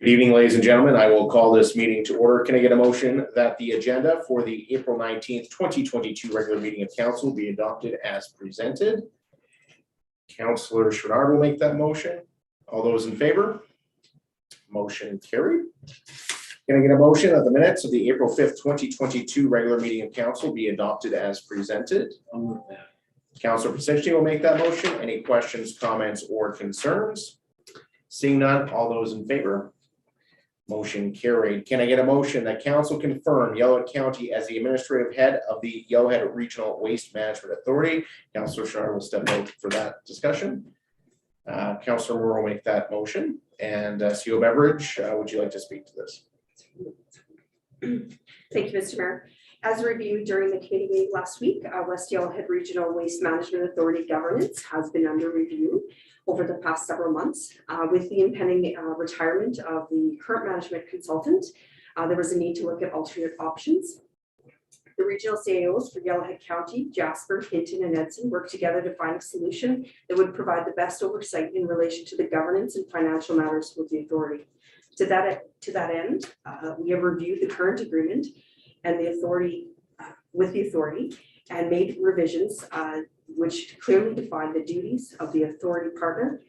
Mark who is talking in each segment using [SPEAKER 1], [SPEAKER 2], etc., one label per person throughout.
[SPEAKER 1] Good evening, ladies and gentlemen. I will call this meeting to order. Can I get a motion that the agenda for the April 19th, 2022 regular meeting of council be adopted as presented? Councillor Chouinard will make that motion. All those in favor? Motion carried. Can I get a motion that the minutes of the April 5th, 2022 regular meeting of council be adopted as presented? Councillor Pacicci will make that motion. Any questions, comments, or concerns? Seeing none, all those in favor? Motion carried. Can I get a motion that council confirm Yellowhead County as the administrative head of the Yellowhead Regional Waste Management Authority? Councillor Chouinard will step out for that discussion. Councillor Moore will make that motion. And CEO Beveridge, would you like to speak to this?
[SPEAKER 2] Thank you, Mr. Mayor. As reviewed during the committee meeting last week, West Yellowhead Regional Waste Management Authority governance has been under review over the past several months. With the impending retirement of the current management consultant, there was a need to look at alternate options. The regional CAOs for Yellowhead County, Jasper, Hinton, and Edson worked together to find a solution that would provide the best oversight in relation to the governance and financial matters with the authority. To that end, we have reviewed the current agreement and the authority and made revisions which clearly define the duties of the authority partner,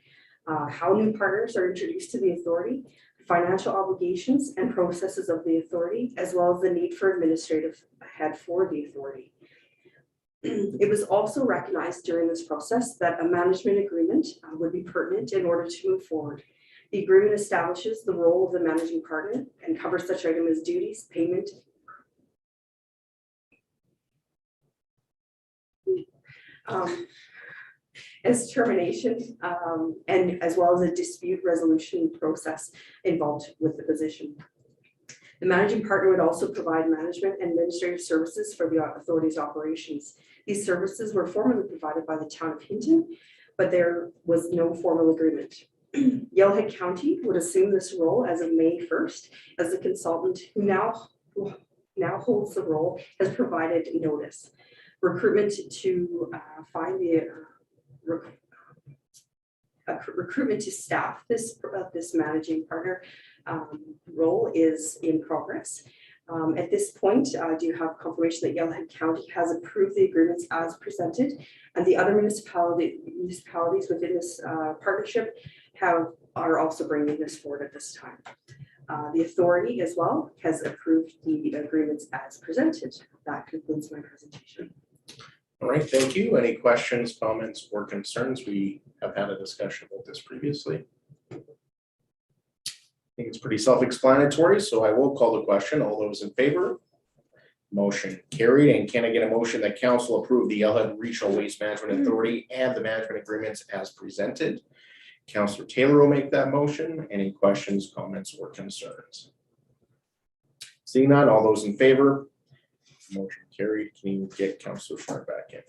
[SPEAKER 2] how new partners are introduced to the authority, financial obligations and processes of the authority, as well as the need for administrative head for the authority. It was also recognized during this process that a management agreement would be pertinent in order to move forward. The agreement establishes the role of the managing partner and covers such items as duties, payment, as termination, and as well as a dispute resolution process involved with the position. The managing partner would also provide management and administrative services for the authority's operations. These services were formerly provided by the town of Hinton, but there was no formal agreement. Yellowhead County would assume this role as of May 1st, as the consultant who now holds the role has provided notice. Recruitment to find the recruitment to staff this managing partner role is in progress. At this point, do you have confirmation that Yellowhead County has approved the agreements as presented, and the other municipalities within this partnership are also bringing this forward at this time. The authority as well has approved the agreements as presented. That concludes my presentation.
[SPEAKER 1] All right, thank you. Any questions, comments, or concerns? We have had a discussion about this previously. I think it's pretty self-explanatory, so I will call the question. All those in favor? Motion carried. And can I get a motion that council approve the Yellowhead Regional Waste Management Authority and the management agreements as presented? Councillor Taylor will make that motion. Any questions, comments, or concerns? Seeing none, all those in favor? Motion carried. Can you get Councillor Chouinard back in?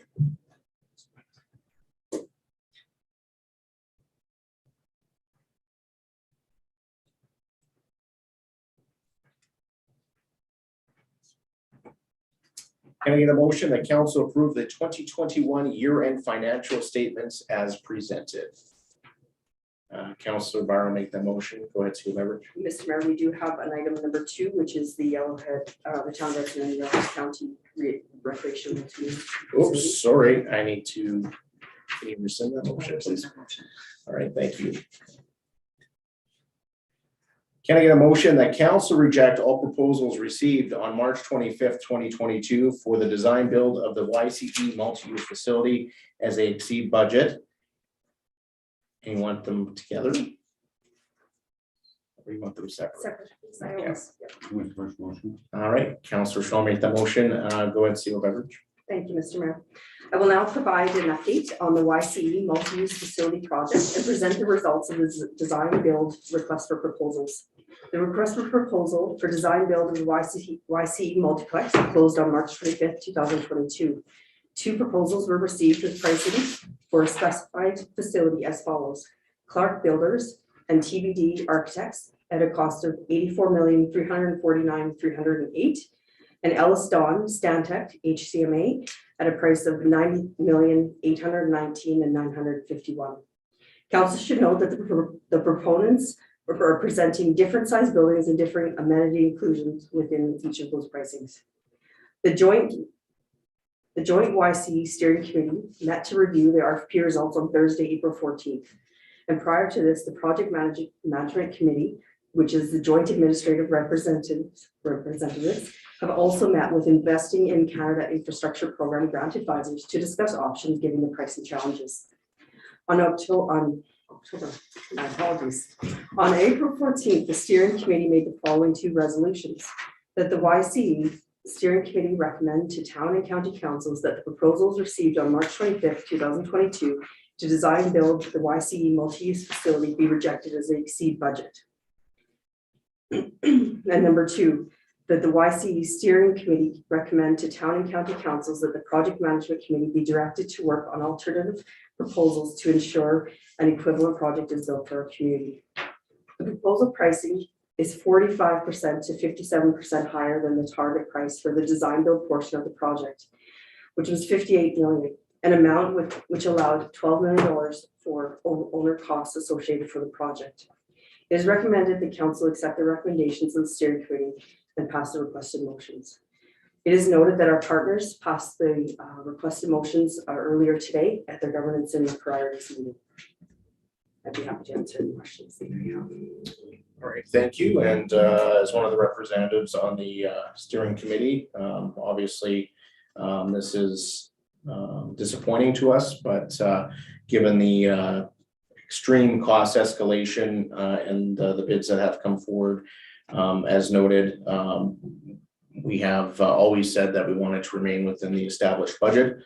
[SPEAKER 1] Can I get a motion that council approve the 2021 year-end financial statements as presented? Councillor Barr will make that motion. Go ahead, CEO Beveridge.
[SPEAKER 2] Mr. Mayor, we do have an item number 2, which is the Yellowhead, the town of Edson and Yellowhead County recreational team.
[SPEAKER 1] Oops, sorry. I need to. Can you rescind that motion, please? All right, thank you. Can I get a motion that council reject all proposals received on March 25th, 2022 for the design build of the YCE multi-use facility as they exceed budget? And you want them together? Or you want them separate?
[SPEAKER 2] Separate.
[SPEAKER 1] Okay. All right, Councillor Shaw make that motion. Go ahead, CEO Beveridge.
[SPEAKER 2] Thank you, Mr. Mayor. I will now provide an update on the YCE multi-use facility project and present the results of the design build request for proposals. The request for proposal for design build of the YCE multiplex closed on March 25th, 2022. 2 proposals were received with pricing for a specified facility as follows: Clark Builders and TBD Architects at a cost of $84,349,308, and Ellis Dawn Stantec HCMA at a price of $90,819,951. Council should note that the proponents representing different size buildings and different amenity inclusions within each of those pricings. The joint YC steering committee met to review the RFP results on Thursday, April 14th. And prior to this, the project management committee, which is the joint administrative representatives, have also met with Investing in Canada Infrastructure Program grant advisors to discuss options given the pricing challenges. On April 14th, the steering committee made the following two resolutions: that the YC steering committee recommend to town and county councils that the proposals received on March 25th, 2022 to design and build the YCE multi-use facility be rejected as they exceed budget. And number two, that the YCE steering committee recommend to town and county councils that the project management committee be directed to work on alternative proposals to ensure an equivalent project is built for our community. The proposal pricing is 45% to 57% higher than the target price for the design build portion of the project, which was $58 million, an amount which allowed $12 million for owner costs associated for the project. It is recommended the council accept the recommendations of the steering committee and pass the requested motions. It is noted that our partners passed the requested motions earlier today at their governance and priorities meeting. I'd be happy to answer any questions that you have.
[SPEAKER 1] All right, thank you. And as one of the representatives on the steering committee, obviously this is disappointing to us, but given the extreme cost escalation and the bids that have come forward, as noted, we have always said that we wanted to remain within the established budget.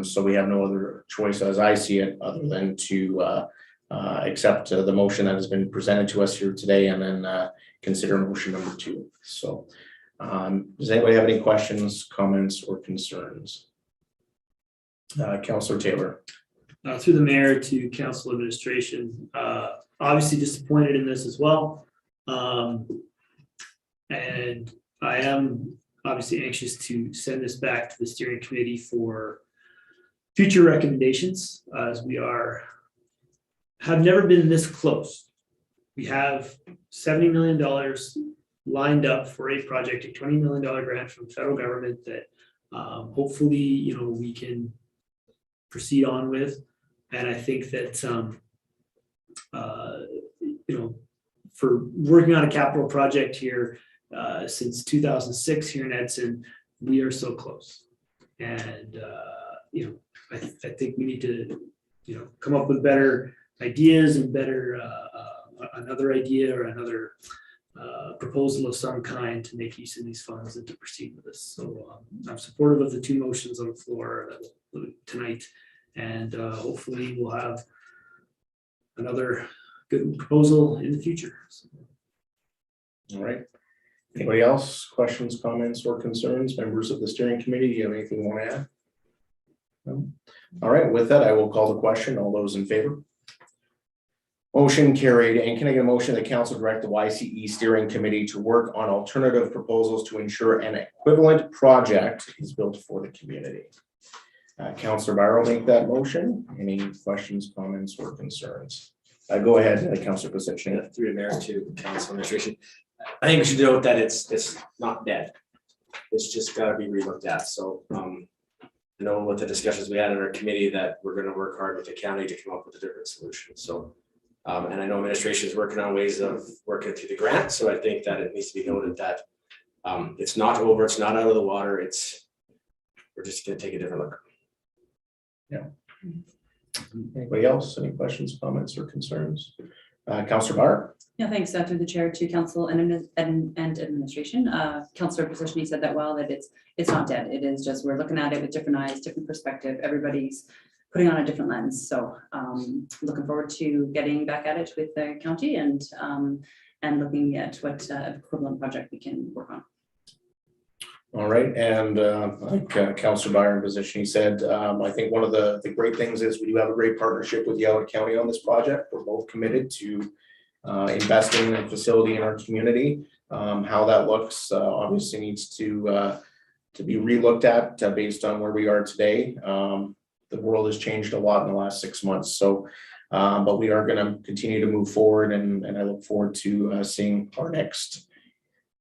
[SPEAKER 1] So we have no other choice, as I see it, other than to accept the motion that has been presented to us here today and then consider motion number two. So does anybody have any questions, comments, or concerns? Councillor Taylor.
[SPEAKER 3] Through the mayor to council administration, obviously disappointed in this as well. And I am obviously anxious to send this back to the steering committee for future recommendations, as we have never been this close. We have $70 million lined up for a project, a $20 million grant from the federal government that hopefully, we can proceed on with. And I think that, for working on a capital project here since 2006 here in Edson, we are so close. And, I think we need to, come up with better ideas and better, another idea or another proposal of some kind to make use of these funds and to proceed with this. So I'm supportive of the two motions on the floor tonight. And hopefully we'll have another good proposal in the future. So.
[SPEAKER 1] All right. Anybody else? Questions, comments, or concerns? Members of the steering committee, do you have anything you want to add? No? All right. With that, I will call the question. All those in favor? Motion carried. And can I get a motion that council direct the YCE steering committee to work on alternative proposals to ensure an equivalent project is built for the community? Councillor Barrow make that motion. Any questions, comments, or concerns? Go ahead, Councillor Pacic.
[SPEAKER 4] Through the mayor to council administration. I think we should note that it's not dead. It's just got to be relooked at. So I know with the discussions we had in our committee that we're going to work hard with the county to come up with a different solution. So and I know administration is working on ways of working through the grant. So I think that it needs to be noted that it's not over. It's not out of the water. We're just going to take a different look.
[SPEAKER 1] Yeah. Anybody else? Any questions, comments, or concerns? Councillor Barr.
[SPEAKER 5] Yeah, thanks. Through the chair to council and administration. Councillor Position said that well, that it's not dead. It is just we're looking at it with different eyes, different perspective. Everybody's putting on a different lens. So looking forward to getting back at it with the county and looking at what equivalent project we can work on.
[SPEAKER 1] All right, and like Councillor Byron position, he said, I think one of the great things is we do have a great partnership with Yellowwood County on this project. We're both committed to investing in a facility in our community. How that looks obviously needs to be relooked at based on where we are today. The world has changed a lot in the last 6 months, so But we are gonna continue to move forward and I look forward to seeing our next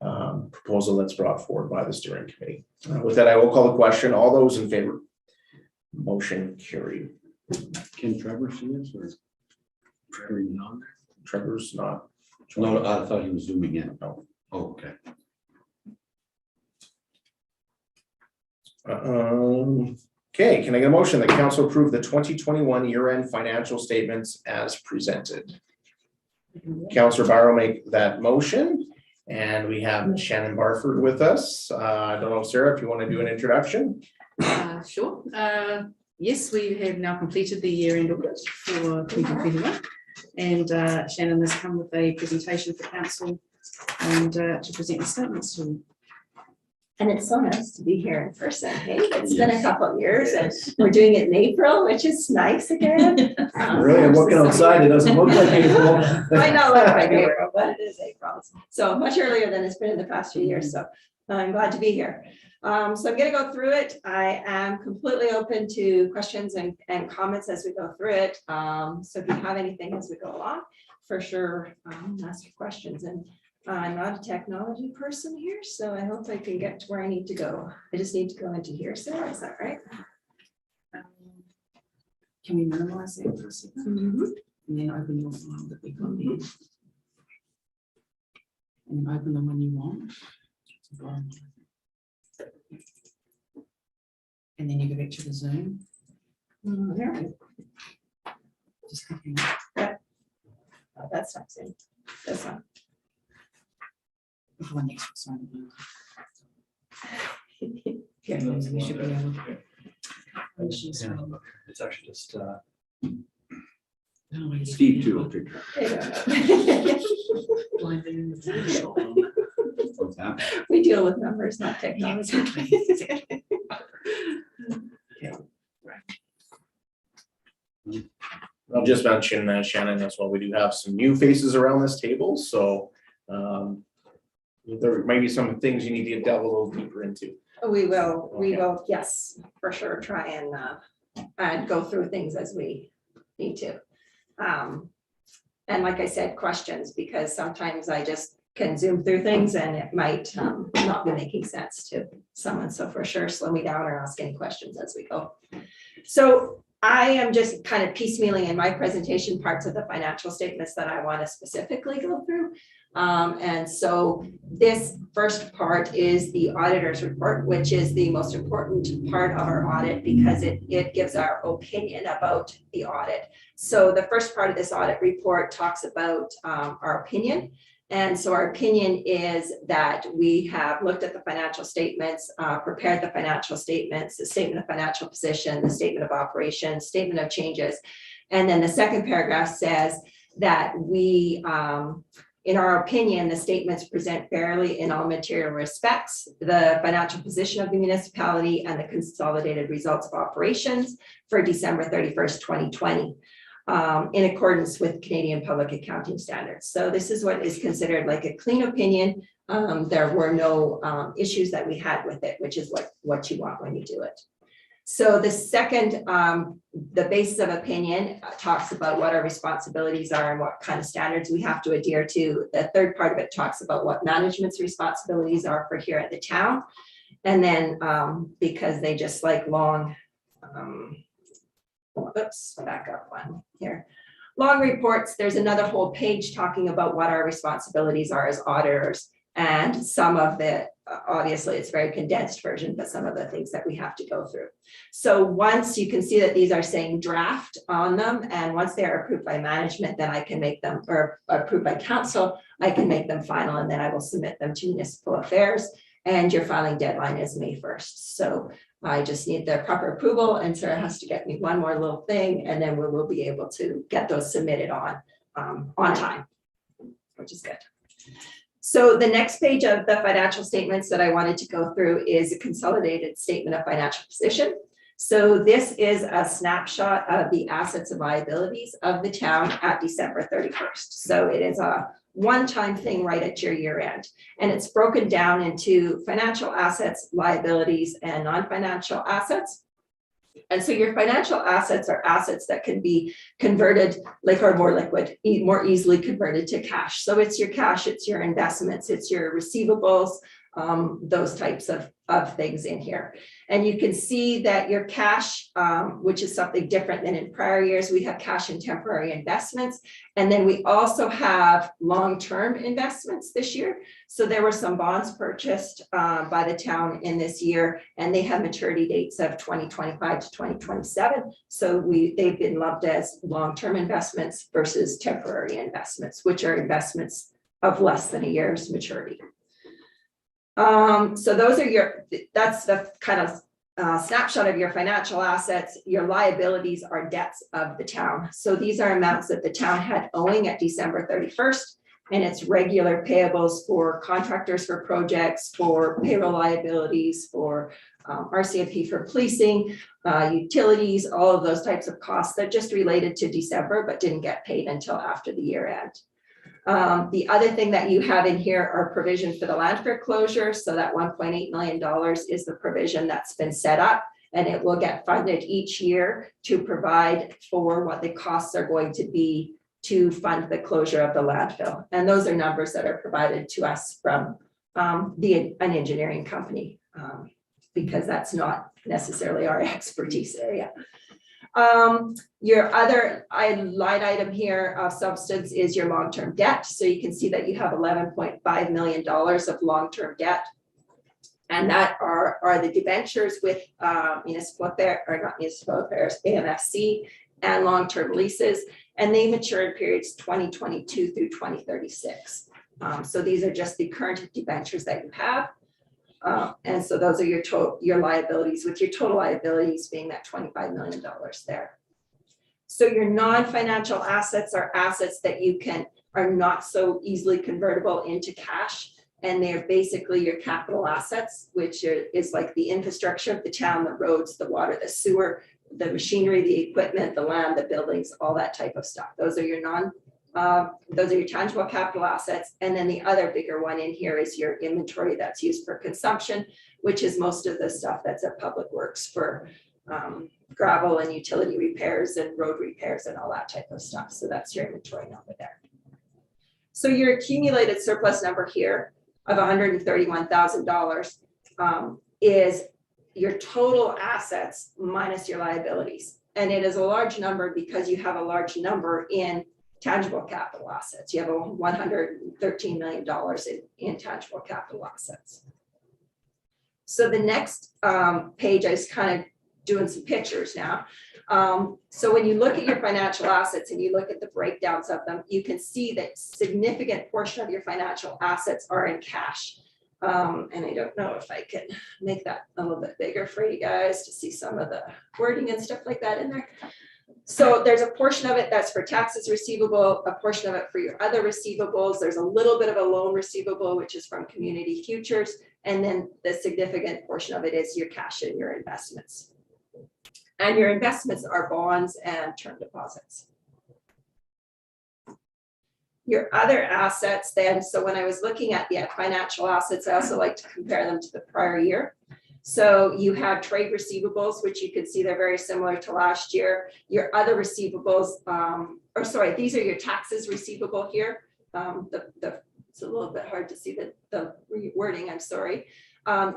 [SPEAKER 1] proposal that's brought forward by the steering committee. With that, I will call the question. All those in favor? Motion carried.
[SPEAKER 6] Can Trevor see us or? Trevor on there?
[SPEAKER 1] Trevor's not.
[SPEAKER 6] No, I thought he was zooming in.
[SPEAKER 1] No.
[SPEAKER 6] Oh, okay.
[SPEAKER 1] Okay, can I get a motion that council approve the 2021 year-end financial statements as presented? Councillor Barrow make that motion, and we have Ms. Shannon Barford with us. I don't know, Sarah, if you want to do an introduction.
[SPEAKER 7] Sure. Yes, we have now completed the year-end audit for 2021. And Shannon has come with a presentation for council and to present the statements to you.
[SPEAKER 8] And it's so nice to be here in person. Hey, it's been a couple of years and we're doing it in April, which is nice again.
[SPEAKER 3] Really, I'm looking outside, it doesn't look like April.
[SPEAKER 8] Might not look like April, but it is April. So much earlier than it's been in the past few years. So I'm glad to be here. So I'm going to go through it. I am completely open to questions and comments as we go through it. So if you have anything as we go along, for sure, ask your questions. And I'm not a technology person here, so I hope I can get to where I need to go. I just need to go into here, Sarah, is that right?
[SPEAKER 7] Can we minimize that for a second? And then open your file that we got there. And then open them when you want. And then you go back to the Zoom.
[SPEAKER 8] There.
[SPEAKER 7] Just clicking.
[SPEAKER 8] Oh, that's not Zoom. This one.
[SPEAKER 7] The one next to it. Yeah, you should be able to.
[SPEAKER 4] It's actually just,
[SPEAKER 6] Steve too. will take care of that.
[SPEAKER 8] We deal with numbers, not technology.
[SPEAKER 1] I'll just mention, Shannon, as well, we do have some new faces around this table, so there may be some things you need to delve a little deeper into.
[SPEAKER 8] We will, yes, for sure, try and go through things as we need to. And like I said, questions, because sometimes I just can zoom through things and it might not be making sense to someone. So for sure, slow me down or ask any questions as we go. So I am just kind of piecemealing in my presentation parts of the financial statements that I want to specifically go through. And so this first part is the auditor's report, which is the most important part of our audit because it gives our opinion about the audit. So the first part of this audit report talks about our opinion. And so our opinion is that we have looked at the financial statements, prepared the financial statements, the statement of financial position, the statement of operations, statement of changes. And then the second paragraph says that we, in our opinion, the statements present fairly in all material respects, the financial position of the municipality and the consolidated results of operations for December 31st, 2020. In accordance with Canadian public accounting standards. So this is what is considered like a clean opinion. There were no issues that we had with it, which is what you want when you do it. So the second, the basis of opinion talks about what our responsibilities are and what kind of standards we have to adhere to. The third part of it talks about what management's responsibilities are for here at the town. And then because they just like long, oops, back up one here. Long reports, there's another whole page talking about what our responsibilities are as auditors and some of the, obviously it's very condensed version, but some of the things that we have to go through. So once you can see that these are saying draft on them, and once they are approved by management, then I can make them, or approved by council, I can make them final, and then I will submit them to municipal affairs. And your filing deadline is May 1st. So I just need the proper approval, and Sarah has to get me one more little thing, and then we will be able to get those submitted on time, which is good. So the next page of the financial statements that I wanted to go through is a consolidated statement of financial position. So this is a snapshot of the assets and liabilities of the town at December 31st. So it is a one-time thing right at your year end. And it's broken down into financial assets, liabilities, and non-financial assets. And so your financial assets are assets that can be converted, like are more liquid, more easily converted to cash. So it's your cash, it's your investments, it's your receivables, those types of things in here. And you can see that your cash, which is something different than in prior years, we have cash and temporary investments. And then we also have long-term investments this year. So there were some bonds purchased by the town in this year, and they have maturity dates of 2025 to 2027. So they've been lumped as long-term investments versus temporary investments, which are investments of less than a year's maturity. So those are that's the kind of snapshot of your financial assets. Your liabilities are debts of the town. So these are amounts that the town had owing at December 31st, and it's regular payables for contractors for projects, for payroll liabilities, for RCMP for policing, utilities, all of those types of costs that just related to December but didn't get paid until after the year end. The other thing that you have in here are provisions for the land foreclosure. So that $1.8 million is the provision that's been set up, and it will get funded each year to provide for what the costs are going to be to fund the closure of the landfill. And those are numbers that are provided to us from an engineering company, because that's not necessarily our expertise area. Your other line item here of substance is your long-term debt. So you can see that you have $11.5 million of long-term debt. And that are the debentures with municipal affairs, or not municipal affairs, AMFC, and long-term leases. And they mature in periods 2022 through 2036. So these are just the current debentures that you have. And so those are your liabilities, with your total liabilities being that $25 million there. So your non-financial assets are assets that are not so easily convertible into cash. And they're basically your capital assets, which is like the infrastructure of the town, the roads, the water, the sewer, the machinery, the equipment, the land, the buildings, all that type of stuff. Those are your tangible capital assets. And then the other bigger one in here is your inventory that's used for consumption, which is most of the stuff that's at Public Works for gravel and utility repairs and road repairs and all that type of stuff. So that's your inventory number there. So your accumulated surplus number here of $131,000 is your total assets minus your liabilities. And it is a large number because you have a large number in tangible capital assets. You have $113 million in tangible capital assets. So the next page, I was kind of doing some pictures now. So when you look at your financial assets and you look at the breakdowns of them, you can see that significant portion of your financial assets are in cash. And I don't know if I can make that a little bit bigger for you guys to see some of the wording and stuff like that in there. So there's a portion of it that's for taxes receivable, a portion of it for your other receivables. There's a little bit of a loan receivable, which is from Community Futures. And then the significant portion of it is your cash and your investments. And your investments are bonds and term deposits. Your other assets then, so when I was looking at the financial assets, I also like to compare them to the prior year. So you have trade receivables, which you can see they're very similar to last year. Your other receivables, these are your taxes receivable here. It's a little bit hard to see the wording, I'm sorry.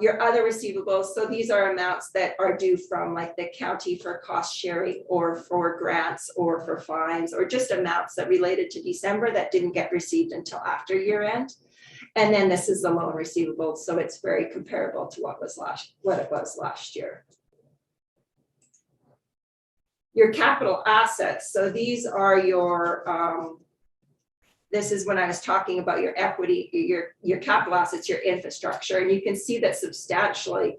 [SPEAKER 8] Your other receivables, so these are amounts that are due from like the county for cost sharing or for grants or for fines, or just amounts that related to December that didn't get received until after year end. And then this is the loan receivable, so it's very comparable to what it was last year. Your capital assets, so these are your this is when I was talking about your equity, your capital assets, your infrastructure, and you can see that substantially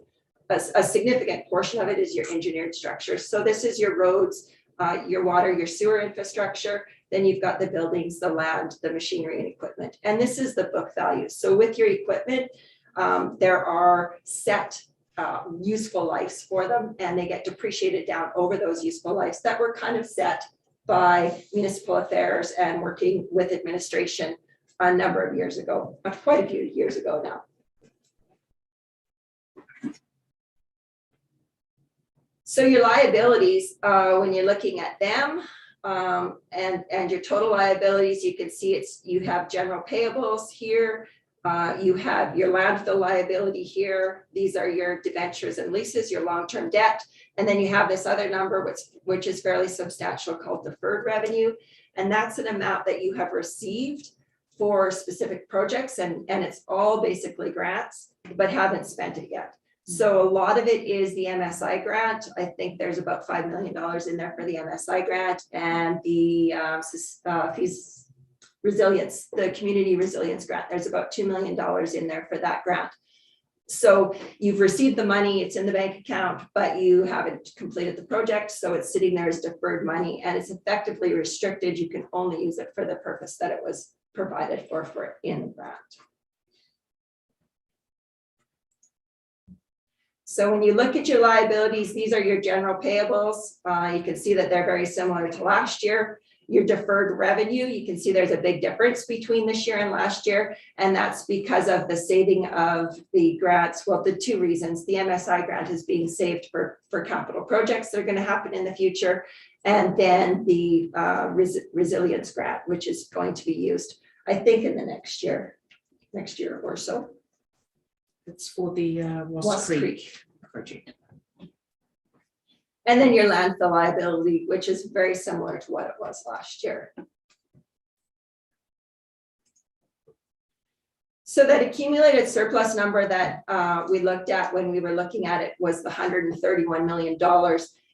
[SPEAKER 8] a significant portion of it is your engineered structures. So this is your roads, your water, your sewer infrastructure. Then you've got the buildings, the land, the machinery and equipment. And this is the book value. So with your equipment, there are set useful lives for them, and they get depreciated down over those useful lives that were kind of set by municipal affairs and working with administration a number of years ago, quite a few years ago now. So your liabilities, when you're looking at them, and your total liabilities, you can see you have general payables here. You have your landfill liability here. These are your debentures and leases, your long-term debt. And then you have this other number, which is fairly substantial, called deferred revenue. And that's an amount that you have received for specific projects, and it's all basically grants, but haven't spent it yet. So a lot of it is the MSI grant. I think there's about $5 million in there for the MSI grant, and the fees resilience, the community resilience grant. There's about $2 million in there for that grant. So you've received the money, it's in the bank account, but you haven't completed the project. So it's sitting there as deferred money, and it's effectively restricted. You can only use it for the purpose that it was provided for in the grant. So when you look at your liabilities, these are your general payables. You can see that they're very similar to last year. Your deferred revenue, you can see there's a big difference between this year and last year, and that's because of the saving of the grants. Well, the two reasons: the MSI grant is being saved for capital projects that are going to happen in the future, and then the resilience grant, which is going to be used, I think, in the next year or so.
[SPEAKER 7] It's for the Wasp Creek project.
[SPEAKER 8] And then your landfill liability, which is very similar to what it was last year. So that accumulated surplus number that we looked at when we were looking at it was the $131 million.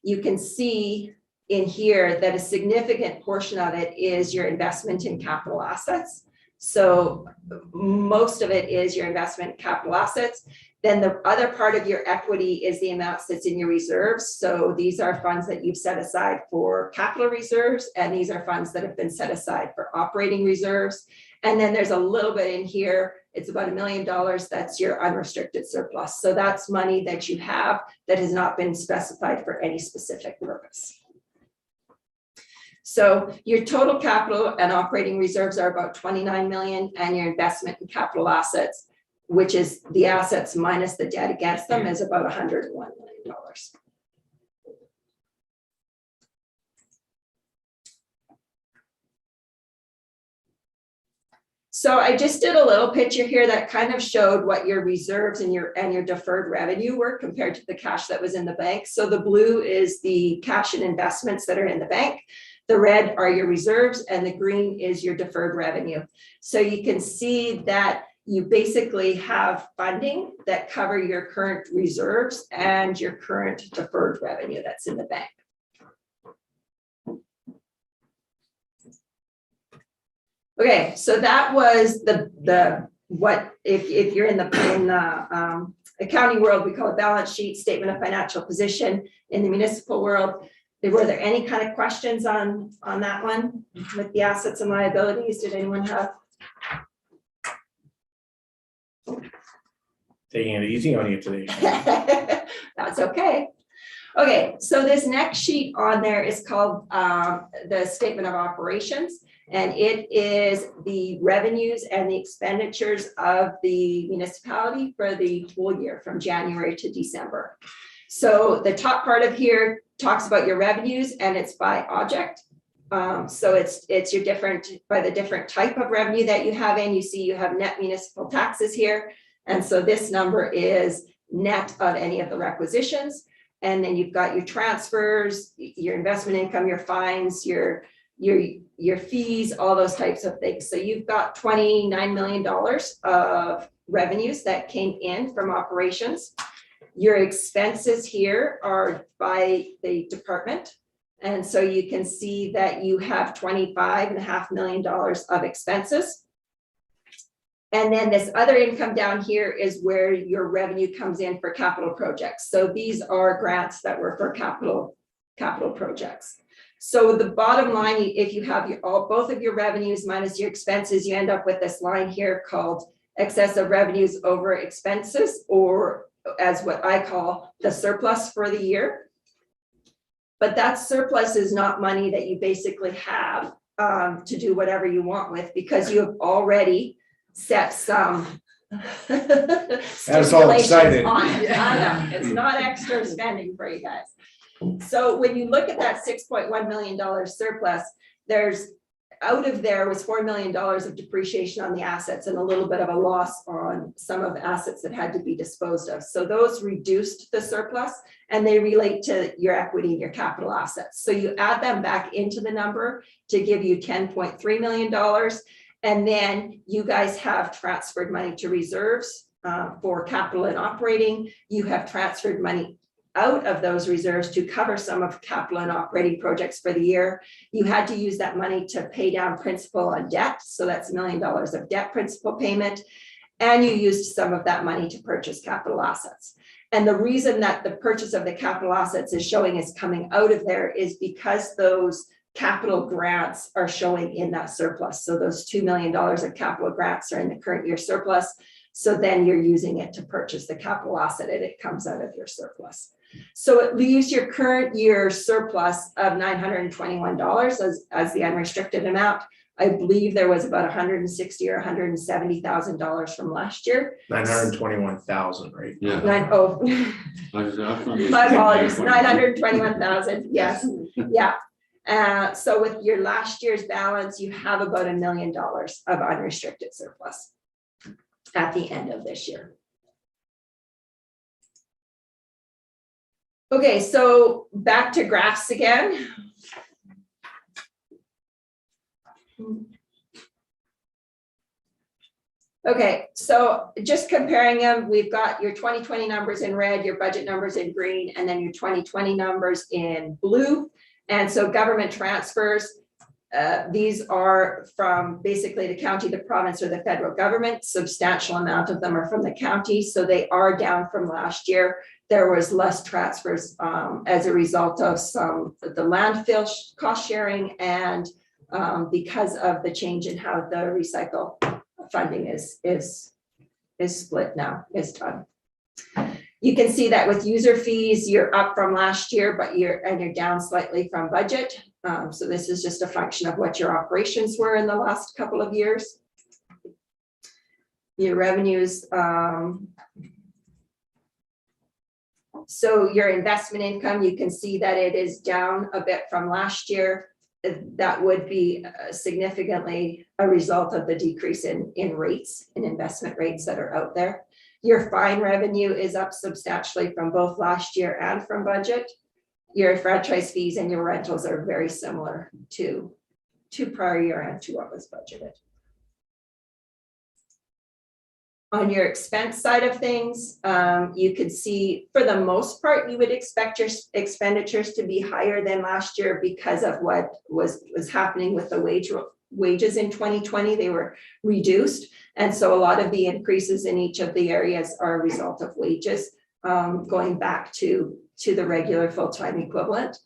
[SPEAKER 8] You can see in here that a significant portion of it is your investment in capital assets. So most of it is your investment in capital assets. Then the other part of your equity is the amounts that's in your reserves. So these are funds that you've set aside for capital reserves, and these are funds that have been set aside for operating reserves. And then there's a little bit in here, it's about $1 million, that's your unrestricted surplus. So that's money that you have that has not been specified for any specific purpose. So your total capital and operating reserves are about 29 million, and your investment in capital assets, which is the assets minus the debt against them, is about $101 million. So I just did a little picture here that kind of showed what your reserves and your deferred revenue were compared to the cash that was in the bank. So the blue is the cash and investments that are in the bank. The red are your reserves, and the green is your deferred revenue. So you can see that you basically have funding that cover your current reserves and your current deferred revenue that's in the bank. Okay, so that was what if you're in the accounting world, we call it balance sheet, statement of financial position. In the municipal world, were there any kind of questions on that one with the assets and liabilities? Did anyone have?
[SPEAKER 1] Taking it easy on you today.
[SPEAKER 8] That's okay. Okay, so this next sheet on there is called the statement of operations, and it is the revenues and the expenditures of the municipality for the full year from January to December. So the top part of here talks about your revenues, and it's by object. So it's your different, by the different type of revenue that you have in. You see you have net municipal taxes here. And so this number is net of any of the requisitions. And then you've got your transfers, your investment income, your fines, your fees, all those types of things. So you've got $29 million of revenues that came in from operations. Your expenses here are by the department. And so you can see that you have $25.5 million of expenses. And then this other income down here is where your revenue comes in for capital projects. So these are grants that were for capital projects. So the bottom line, if you have both of your revenues minus your expenses, you end up with this line here called excess of revenues over expenses, or as what I call the surplus for the year. But that surplus is not money that you basically have to do whatever you want with, because you have already set some
[SPEAKER 1] That's all excited.
[SPEAKER 8] on it. I know, it's not extra spending for you guys. So when you look at that $6.1 million surplus, out of there was $4 million of depreciation on the assets and a little bit of a loss on some of the assets that had to be disposed of. So those reduced the surplus and they relate to your equity and your capital assets. So you add them back into the number to give you $10.3 million. And then you guys have transferred money to reserves for capital and operating. You have transferred money out of those reserves to cover some of capital and operating projects for the year. You had to use that money to pay down principal on debt. So that's $1 million of debt principal payment. And you used some of that money to purchase capital assets. And the reason that the purchase of the capital assets is showing as coming out of there is because those capital grants are showing in that surplus. So those $2 million of capital grants are in the current year surplus. So then you're using it to purchase the capital asset and it comes out of your surplus. So it leaves your current year surplus of $921 as the unrestricted amount. I believe there was about $160,000 or $170,000 from last year.
[SPEAKER 1] 921,000, right?
[SPEAKER 6] Yeah.
[SPEAKER 8] My apologies, 921,000, yes, yeah. So with your last year's balance, you have about $1 million of unrestricted surplus at the end of this year. Okay, so back to graphs again. Okay, so just comparing them, we've got your 2020 numbers in red, your budget numbers in green, and then your 2020 numbers in blue. And so government transfers, these are from basically the county, the province, or the federal government. Substantial amount of them are from the county, so they are down from last year. There was less transfers as a result of the landfill cost sharing and because of the change in how the recycle funding is split now, is done. You can see that with user fees, you're up from last year, but you're down slightly from budget. So this is just a function of what your operations were in the last couple of years. Your revenues, so your investment income, you can see that it is down a bit from last year. That would be significantly a result of the decrease in rates, in investment rates that are out there. Your fine revenue is up substantially from both last year and from budget. Your franchise fees and your rentals are very similar to prior year and to what was budgeted. On your expense side of things, you could see for the most part, you would expect your expenditures to be higher than last year because of what was happening with the wages in 2020. They were reduced. And so a lot of the increases in each of the areas are a result of wages going back to the regular full-time equivalent.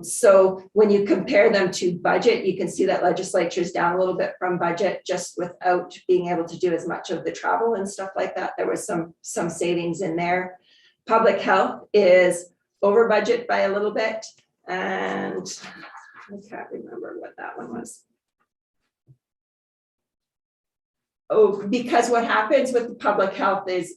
[SPEAKER 8] So when you compare them to budget, you can see that legislature is down a little bit from budget just without being able to do as much of the travel and stuff like that. There was some savings in there. Public health is over budget by a little bit. And I can't remember what that one was. Oh, because what happens with the public health is,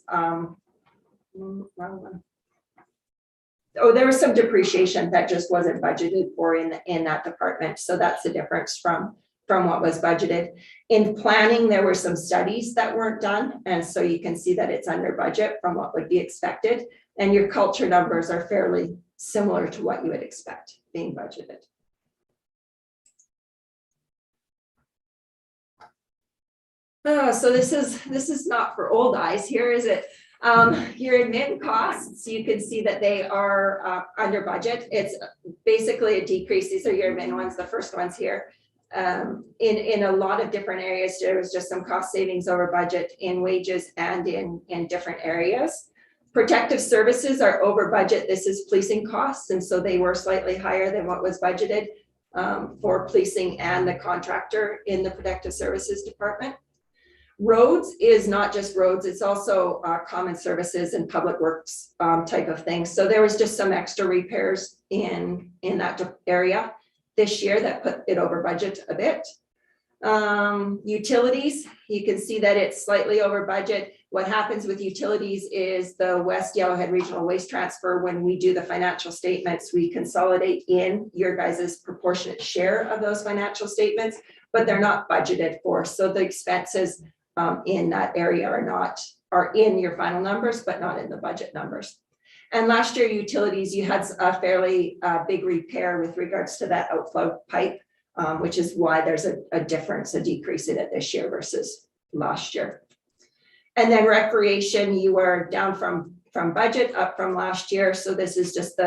[SPEAKER 8] there was some depreciation that just wasn't budgeted for in that department. So that's the difference from what was budgeted. In planning, there were some studies that weren't done. And so you can see that it's under budget from what would be expected. And your culture numbers are fairly similar to what you would expect being budgeted. So this is not for old eyes here, is it? Your admin costs, you can see that they are under budget. It's basically a decrease. These are your admin ones, the first ones here. In a lot of different areas, there was just some cost savings over budget in wages and in different areas. Protective services are over budget. This is policing costs, and so they were slightly higher than what was budgeted for policing and the contractor in the protective services department. Roads is not just roads, it's also common services and public works type of things. So there was just some extra repairs in that area this year that put it over budget a bit. Utilities, you can see that it's slightly over budget. What happens with utilities is the West Yellowhead Regional Waste Transfer, when we do the financial statements, we consolidate in your guys' proportionate share of those financial statements, but they're not budgeted for. So the expenses in that area are in your final numbers, but not in the budget numbers. And last year, utilities, you had a fairly big repair with regards to that outflow pipe, which is why there's a difference, a decrease in it this year versus last year. And then recreation, you are down from budget, up from last year. So this is just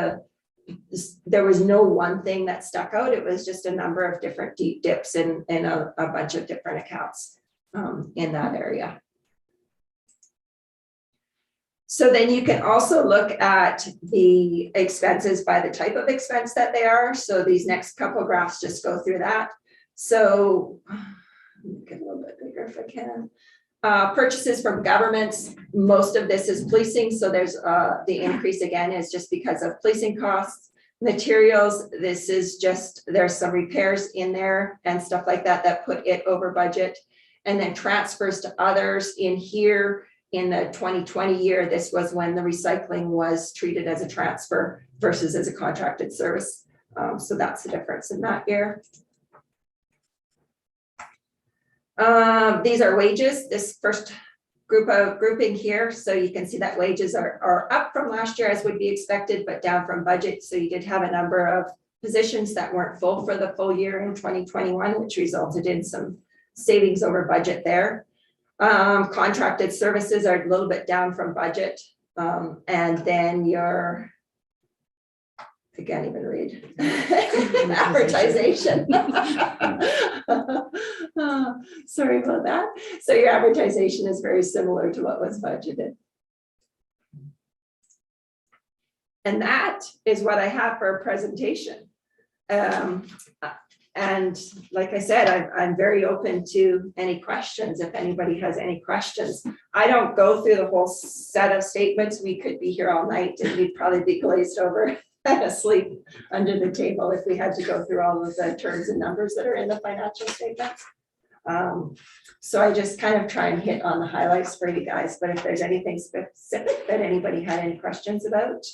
[SPEAKER 8] there was no one thing that stuck out. It was just a number of different deep dips in a bunch of different accounts in that area. So then you can also look at the expenses by the type of expense that they are. So these next couple graphs just go through that. So get a little bit bigger if I can. Purchases from governments, most of this is policing. So there's the increase again is just because of policing costs. Materials, this is just, there's some repairs in there and stuff like that that put it over budget. And then transfers to others in here. In the 2020 year, this was when the recycling was treated as a transfer versus as a contracted service. So that's the difference in that year. These are wages, this first grouping here. So you can see that wages are up from last year as would be expected, but down from budget. So you did have a number of positions that weren't full for the full year in 2021, which resulted in some savings over budget there. Contracted services are a little bit down from budget. And then your, I can't even read, advertising. Sorry about that. So your advertising is very similar to what was budgeted. And that is what I have for a presentation. And like I said, I'm very open to any questions if anybody has any questions. I don't go through the whole set of statements. We could be here all night and we'd probably be glazed over and asleep under the table if we had to go through all of the terms and numbers that are in the financial statements. So I just kind of try and hit on the highlights for you guys, but if there's anything specific that anybody had any questions about.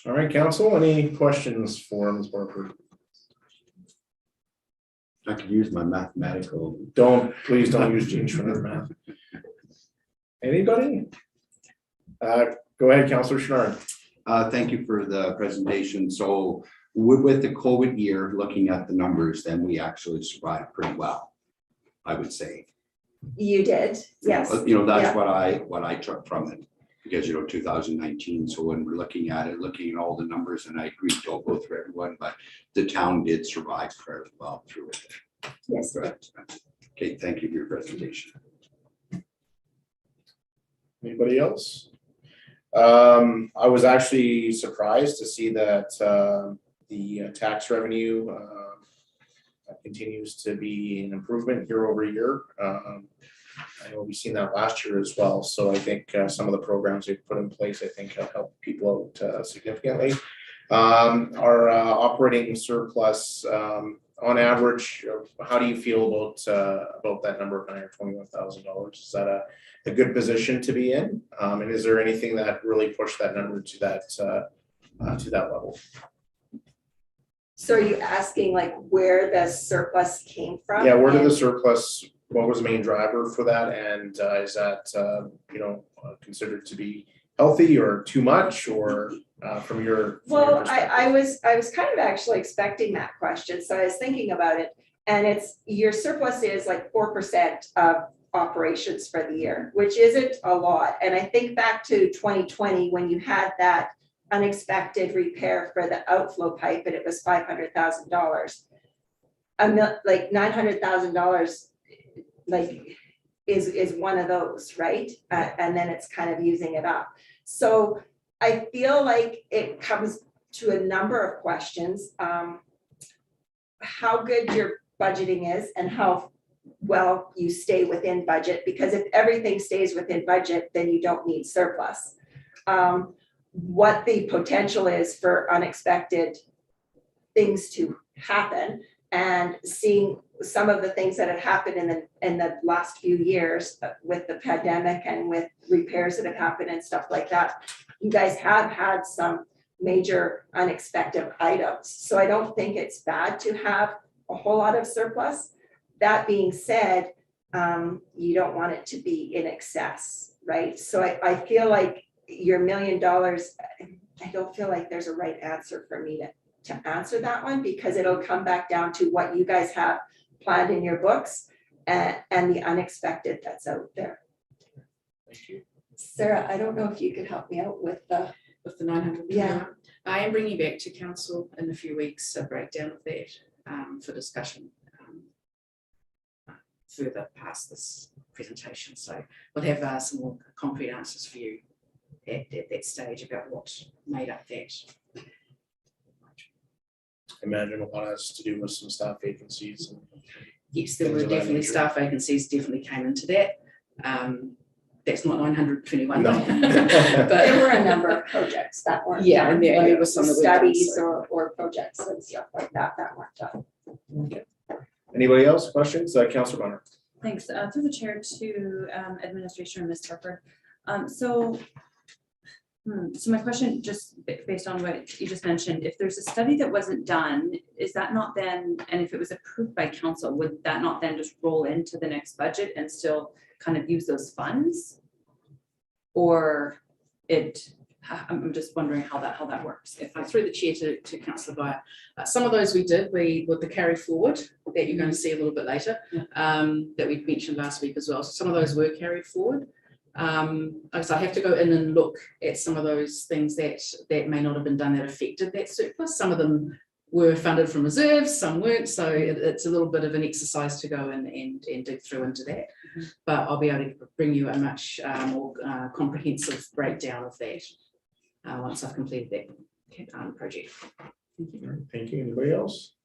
[SPEAKER 1] All right, council, any questions for Ms. Barker?
[SPEAKER 6] I could use my mathematical.
[SPEAKER 1] Please don't use Jean's for another math. Anybody? Go ahead, Councillor Schnarr.
[SPEAKER 9] Thank you for the presentation. So with the COVID year, looking at the numbers, then we actually survived pretty well, I would say.
[SPEAKER 8] You did, yes.
[SPEAKER 9] You know, that's
[SPEAKER 8] Yeah.
[SPEAKER 9] what I took from it, because, you know, 2019. So when we're looking at it, looking at all the numbers, and I agree, don't go through everyone, but the town did survive fairly well through it.
[SPEAKER 8] Yes.
[SPEAKER 9] Okay, thank you for your presentation.
[SPEAKER 1] Anybody else? I was actually surprised to see that the tax revenue continues to be an improvement year over year. I know we've seen that last year as well. So I think some of the programs we've put in place, I think have helped people out significantly. Our operating surplus, on average, how do you feel about that number of $921,000? Is that a good position to be in? And is there anything that really pushed that number to that level?
[SPEAKER 8] So are you asking like where the surplus came from?
[SPEAKER 1] Yeah, where did the surplus, what was the main driver for that? And is that, considered to be healthy or too much, or from your
[SPEAKER 8] Well,
[SPEAKER 1] perspective?
[SPEAKER 8] I was kind of actually expecting that question. So I was thinking about it, and it's your surplus is like 4% of operations for the year, which isn't a lot. And I think back to 2020 when you had that unexpected repair for the outflow pipe, and it was $500,000. Like $900,000, like is one of those, right? And then it's kind of using it up. So I feel like it comes to a number of questions. How good your budgeting is and how well you stay within budget, because if everything stays within budget, then you don't need surplus. What the potential is for unexpected things to happen, and seeing some of the things that have happened in the last few years with the pandemic and with repairs that have happened and stuff like that, you guys have had some major unexpected items. So I don't think it's bad to have a whole lot of surplus. That being said, you don't want it to be in excess, right? So I feel like your $1 million, I don't feel like there's a right answer for me to answer that one, because it'll come back down to what you guys have planned in your books and the unexpected that's out there.
[SPEAKER 1] Thank you.
[SPEAKER 8] Sarah, I don't know if you could help me out with the,
[SPEAKER 7] 900.
[SPEAKER 8] Yeah.
[SPEAKER 7] I am bringing back to council in a few weeks a breakdown of that for discussion further past this presentation. So we'll have some more concrete answers for you at that stage about what made up that.
[SPEAKER 1] I imagine a lot has to do with some staff vacancies. And
[SPEAKER 7] Yes, there were
[SPEAKER 1] Things of that
[SPEAKER 7] definitely
[SPEAKER 1] nature.
[SPEAKER 7] staff vacancies definitely came into that. That's not 921.
[SPEAKER 1] No.
[SPEAKER 8] there
[SPEAKER 7] But
[SPEAKER 8] were a number of projects that weren't
[SPEAKER 7] yeah,
[SPEAKER 8] done,
[SPEAKER 7] and there was some that were done,
[SPEAKER 8] studies
[SPEAKER 7] so.
[SPEAKER 8] or projects and stuff like that that weren't done.
[SPEAKER 1] Anybody else? Questions? Councilor Bunner.
[SPEAKER 5] Thanks. Through the chair to administration, Ms. Harper. So my question, just based on what you just mentioned, if there's a study that wasn't done, is that not then, and if it was approved by council, would that not then just roll into the next budget and still kind of use those funds? Or I'm just wondering how that works.
[SPEAKER 7] If I threw the chair to Councillor Byer, some of those we did, with the carry forward that you're going to see a little bit later, that we mentioned last week as well. So some of those were carried forward. So I have to go in and look at some of those things that may not have been done that affected that surplus. Some of them were funded from reserves, some weren't. So it's a little bit of an exercise to go in and dig through into that. But I'll be able to bring you a much more comprehensive breakdown of that once I've completed that project.
[SPEAKER 1] Thank you. Anybody else?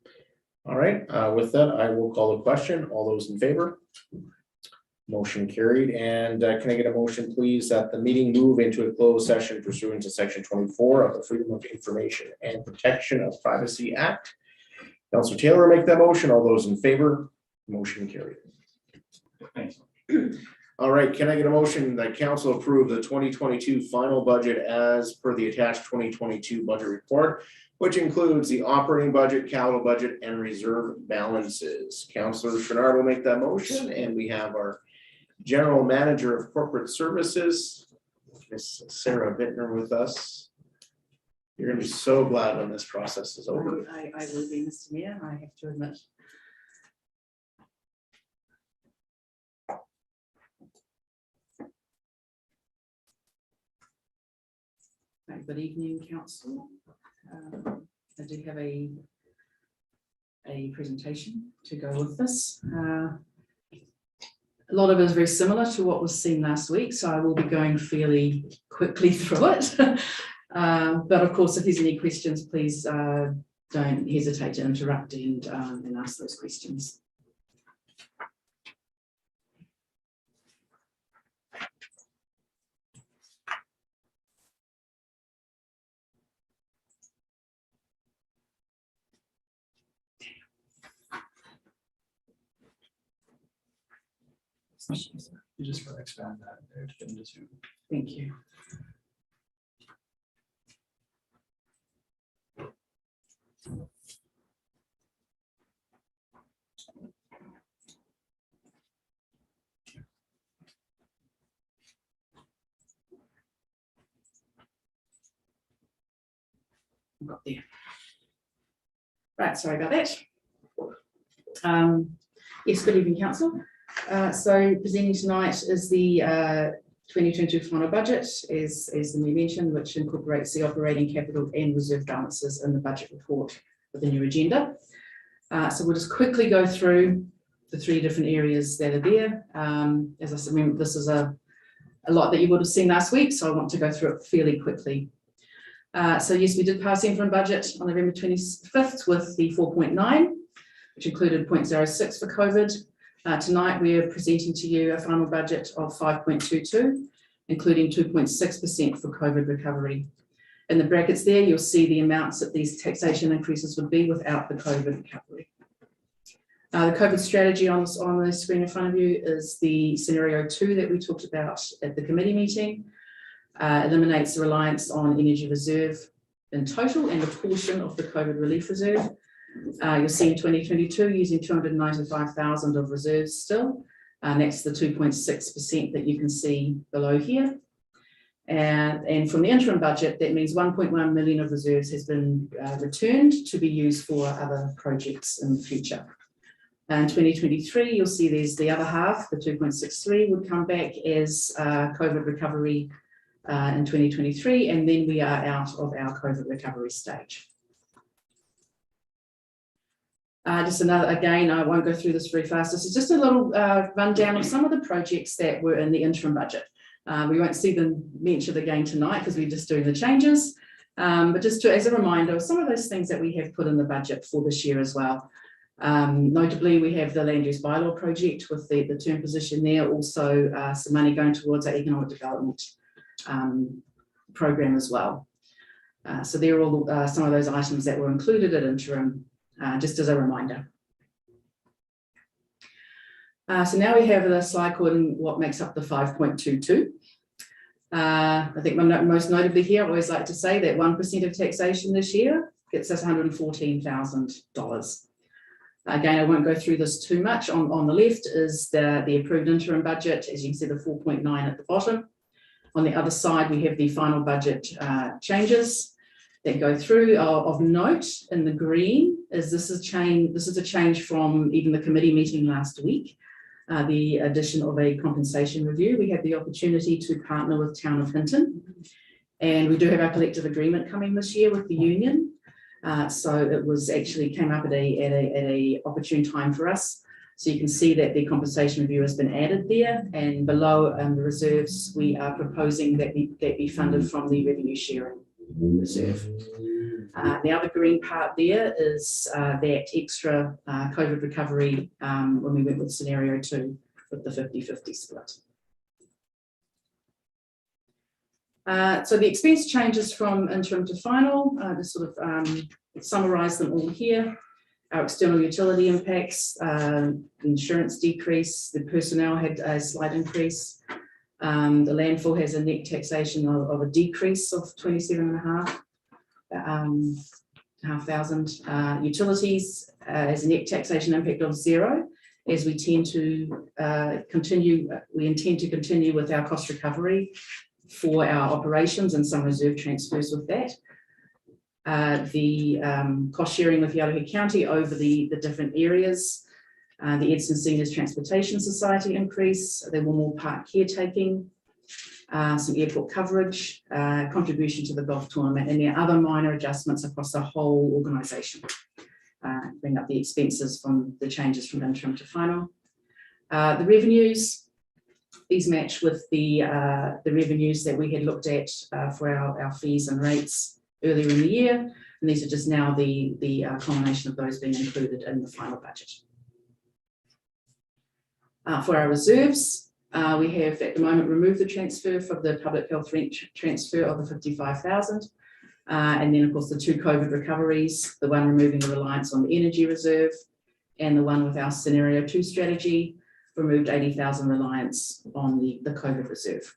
[SPEAKER 1] All right, with that, I will call the question. All those in favor? Motion carried. And can I get a motion, please, that the meeting move into a closed session pursuant to section 24 of the Freedom of Information and Protection of Privacy Act? Councilor Taylor make that motion. All those in favor? Motion carried.
[SPEAKER 6] Thanks.
[SPEAKER 1] All right, can I get a motion that council approve the 2022 final budget as per the attached 2022 budget report, which includes the operating budget, capital budget, and reserve balances? Councilor Chouinard will make that motion, and we have our General Manager of Corporate Services, Miss Sarah Bittner, with us. You're gonna be so glad when this process is over.
[SPEAKER 7] I will be, Mr. Mayor, I have to admit. Good evening, council. I do have a presentation to go with this. A lot of it is very similar to what was seen last week, so I will be going fairly quickly through it. But of course, if there's any questions, please don't hesitate to interrupt and ask those questions.
[SPEAKER 3] You just want to expand that there to get into Zoom.
[SPEAKER 7] Thank you. Got there. Right, sorry about that. Yes, good evening, council. So presenting tonight is the 2022 final budget, as we mentioned, which incorporates the operating capital and reserve balances in the budget report with the new agenda. So we'll just quickly go through the three different areas that are there. As I said, remember, this is a lot that you would have seen last week, so I want to go through it fairly quickly. So yes, we did pass interim budget on November 25th with the 4.9, which included 0.06 for COVID. Tonight, we are presenting to you a final budget of 5.22, including 2.6% for COVID recovery. In the brackets there, you'll see the amounts that these taxation increases would be without the COVID recovery. The COVID strategy on the screen in front of you is the scenario 2 that we talked about at the committee meeting. Eliminates the reliance on energy reserve in total and a portion of the COVID relief reserve. You'll see in 2022 using 295,000 of reserves still. Next to the 2.6% that you can see below here. And from the interim budget, that means 1.1 million of reserves has been returned to be used for other projects in the future. In 2023, you'll see there's the other half, the 2.63 would come back as COVID recovery in 2023, and then we are out of our COVID recovery stage. Just another, again, I won't go through this very fast. This is just a little rundown of some of the projects that were in the interim budget. We won't see them mentioned again tonight because we're just doing the changes. But just as a reminder of some of those things that we have put in the budget for this year as well. Notably, we have the land use bylaw project with the term position there, also some money going towards our economic development program as well. So they're all some of those items that were included at interim, just as a reminder. So now we have the slide called what makes up the 5.22. I think most notably here, I always like to say that 1% of taxation this year gets us $114,000. Again, I won't go through this too much. On the left is the approved interim budget, as you can see the 4.9 at the bottom. On the other side, we have the final budget changes that go through. Of note in the green is this is a change from even the committee meeting last week. The addition of a compensation review. We had the opportunity to partner with Town of Hinton, and we do have our collective agreement coming this year with the union. So it was actually came up at a opportune time for us. So you can see that the compensation review has been added there, and below the reserves, we are proposing that be funded from the revenue sharing reserve. The other green part there is that extra COVID recovery when we went with scenario 2 with the 50-50 split. So the expense changes from interim to final, just sort of summarize them all here. Our external utility impacts, the insurance decrease, the personnel had a slight increase. The landfill has a net taxation of a decrease of 27,500. Utilities has a net taxation impact of 0, as we intend to continue with our cost recovery for our operations and some reserve transfers with that. The cost sharing with Yellowhead County over the different areas. The Edson Seniors Transportation Society increase, the Wilmore Park caretaking, some airport coverage, contribution to the golf tournament, and there are other minor adjustments across the whole organisation. Bring up the expenses from the changes from interim to final. The revenues, these match with the revenues that we had looked at for our fees and rates earlier in the year, and these are just now the combination of those being included in the final budget. For our reserves, we have at the moment removed the transfer for the public health rent transfer of the 55,000, and then of course the 2 COVID recoveries, the one removing the reliance on the energy reserve, and the one with our scenario 2 strategy removed 80,000 reliance on the COVID reserve.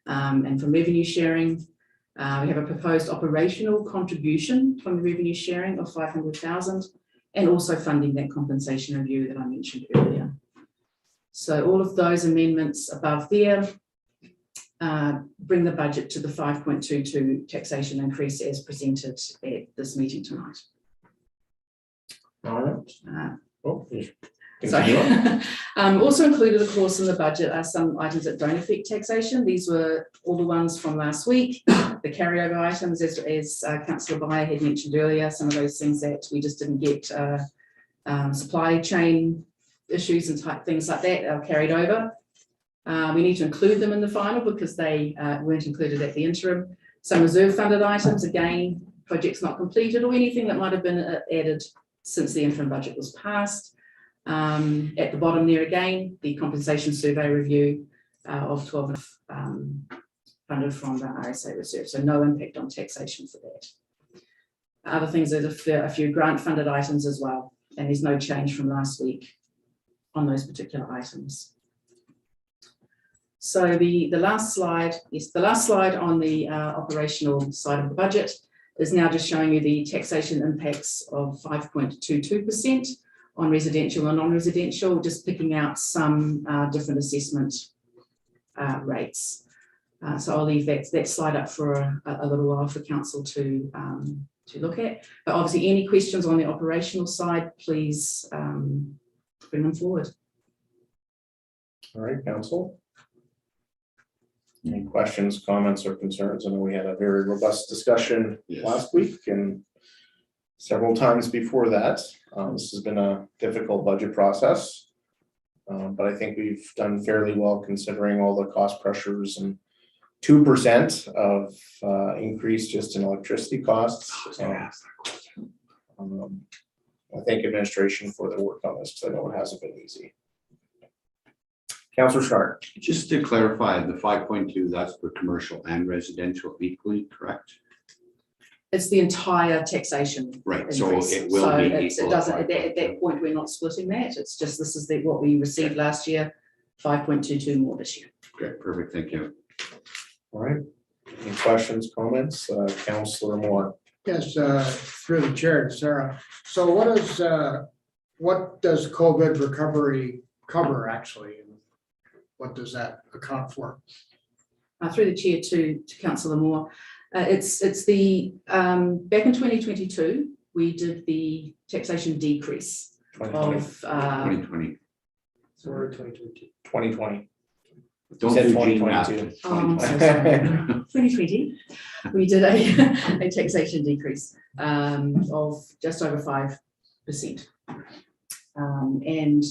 [SPEAKER 7] And from revenue sharing, we have a proposed operational contribution from the revenue sharing of 500,000, and also funding that compensation review that I mentioned earlier. So all of those amendments above there bring the budget to the 5.22 taxation increase as presented at this meeting tonight.
[SPEAKER 1] All right.
[SPEAKER 7] Sorry. Also included, of course, in the budget are some items that don't affect taxation. These were all the ones from last week. The carryover items, as Councillor Byer had mentioned earlier, some of those things that we just didn't get supply chain issues and type things like that are carried over. We need to include them in the final because they weren't included at the interim. Some reserve funded items, again, projects not completed or anything that might have been added since the interim budget was passed. At the bottom there again, the compensation survey review of 12 funded from the RSA reserve, so no impact on taxation for that. Other things, there's a few grant funded items as well. And there's no change from last week on those particular items. So the last slide, yes, the last slide on the operational side of the budget is now just showing you the taxation impacts of 5.22% on residential and non-residential, just picking out some different assessment rates. So I'll leave that slide up for a little while for council to look at. But obviously, any questions on the operational side, please bring them forward.
[SPEAKER 1] All right, council. Any questions, comments, or concerns? I know we had a very robust discussion
[SPEAKER 9] Yes.
[SPEAKER 1] last week and several times before that. This has been a difficult budget process. But I think we've done fairly well considering all the cost pressures, and 2% of increase just in electricity costs. I thank administration for their work on this, because I know it hasn't been easy. Councilor Stark.
[SPEAKER 9] Just to clarify, the 5.2, that's for commercial and residential equally, correct?
[SPEAKER 7] It's the entire taxation.
[SPEAKER 9] Right, so
[SPEAKER 7] increase.
[SPEAKER 9] it will
[SPEAKER 7] So
[SPEAKER 9] be
[SPEAKER 7] it's-
[SPEAKER 9] equal
[SPEAKER 7] It
[SPEAKER 9] to
[SPEAKER 7] doesn't, at
[SPEAKER 9] 5.2.
[SPEAKER 7] that point, we're not splitting that. It's just, this is what we received last year, 5.22 more this year.
[SPEAKER 9] Great, perfect, thank you.
[SPEAKER 1] All right. Any questions, comments? Councilor Moore.
[SPEAKER 10] Yes, through the chair, Sarah. So what does COVID recovery cover actually? And what does that account for?
[SPEAKER 7] Through the chair to Councillor Moore, it's the back in 2022 we did the taxation decrease
[SPEAKER 1] 2020.
[SPEAKER 7] of
[SPEAKER 9] 2020.
[SPEAKER 3] Sorry, 2022.
[SPEAKER 1] 2020.
[SPEAKER 9] Don't
[SPEAKER 1] said
[SPEAKER 9] do Gene
[SPEAKER 1] 2022.
[SPEAKER 9] math.
[SPEAKER 7] Oh, I'm so sorry. 2020, we did a taxation decrease of just over 5%. And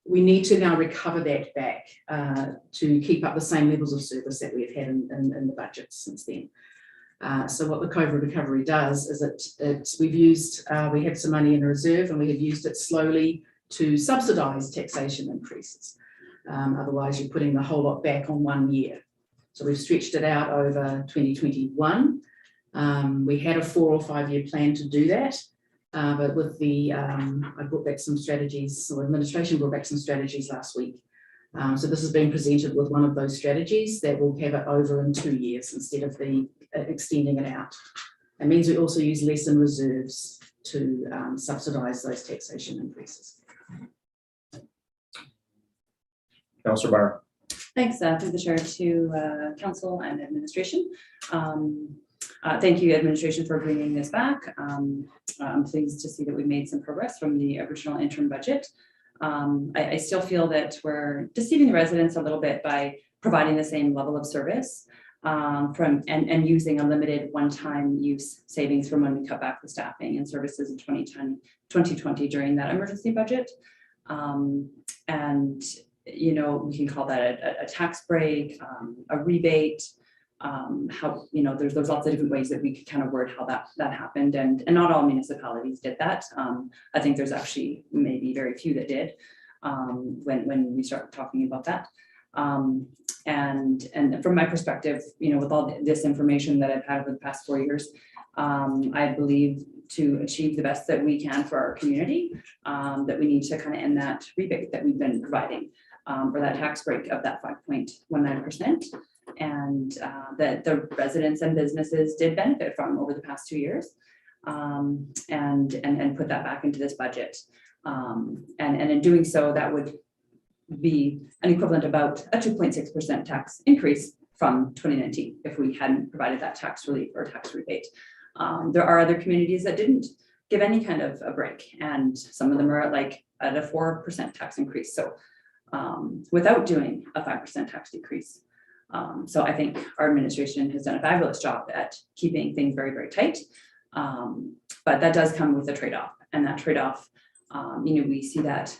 [SPEAKER 7] we need to now recover that back to keep up the same levels of service that we've had in the budget since then. So what the COVID recovery does is we have some money in reserve, and we have used it slowly to subsidise taxation increases. Otherwise, you're putting the whole lot back on 1 year. So we've stretched it out over 2021. We had a 4 or 5 year plan to do that. But with I brought back some strategies, or administration brought back some strategies last week. So this has been presented with one of those strategies that will have it over in 2 years instead of extending it out. It means we also use less in reserves to subsidise those taxation increases.
[SPEAKER 1] Councilor Barr.
[SPEAKER 5] Thanks, through the chair to council and administration. Thank you, administration, for bringing this back. I'm pleased to see that we made some progress from the original interim budget. I still feel that we're deceiving the residents a little bit by providing the same level of service and using a limited one-time use savings from when we cut back the staffing and services in 2020 during that emergency budget. And we can call that a tax break, a rebate. There's lots of different ways that we could kind of word how that happened, and not all municipalities did that. I think there's actually maybe very few that did when we start talking about that. And from my perspective, with all this information that I've had over the past 4 years, I believe to achieve the best that we can for our community, that we need to kind of end that rebate that we've been providing, or that tax break of that 5.19%. And that the residents and businesses did benefit from over the past 2 years, and put that back into this budget. And in doing so, that would be an equivalent about a 2.6% tax increase from 2019 if we hadn't provided that tax relief or tax rebate. There are other communities that didn't give any kind of a break, and some of them are at a 4% tax increase. So without doing a 5% tax decrease. So I think our administration has done a fabulous job at keeping things very, very tight. But that does come with a trade-off, and that trade-off, we see that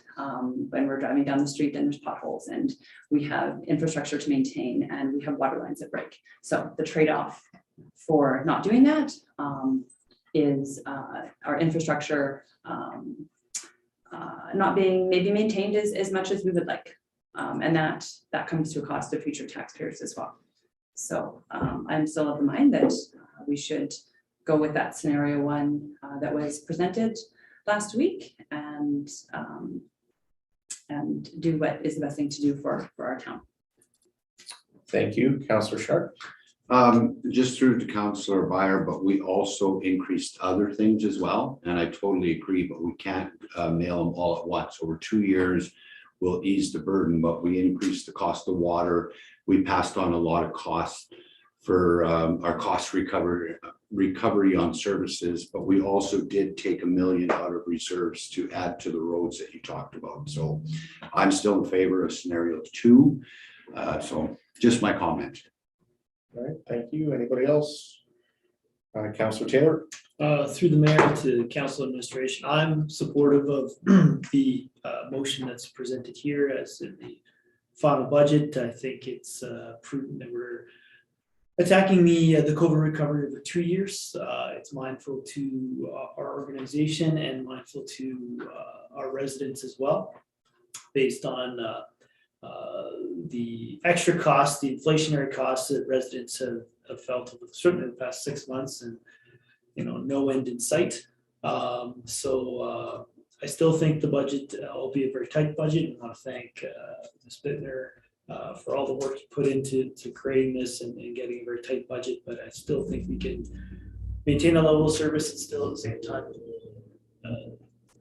[SPEAKER 5] when we're driving down the street and there's potholes, and we have infrastructure to maintain, and we have water lines that break. So the trade-off for not doing that is our infrastructure not being maybe maintained as much as we would like. And that comes to a cost of future taxpayers as well. So I'm still of the mind that we should go with that scenario one that was presented. last week and do what is the best thing to do for our town.
[SPEAKER 1] Thank you, Councillor Sharp.
[SPEAKER 9] Just through to Councillor Beyer, but we also increased other things as well, and I totally agree, but we can't mail them all at once. Over 2 years, we'll ease the burden, but we increased the cost of water. We passed on a lot of costs for our cost recovery on services, but we also did take $1 million out of reserves to add to the roads that you talked about. So I'm still in favor of scenario 2. So just my comment.
[SPEAKER 1] All right, thank you. Anybody else? Councillor Taylor?
[SPEAKER 3] Through the mayor to council administration, I'm supportive of the motion that's presented here as in the final budget. I think it's prudent that we're attacking the COVID recovery over 2 years. It's mindful to our organization and mindful to our residents as well, based on the extra costs, the inflationary costs that residents have felt over certainly the past 6 months, and no end in sight. So I still think the budget will be a very tight budget. I want to thank Ms. Bittner for all the work you put into creating this and getting a very tight budget, but I still think we can maintain a level of service and still at the same time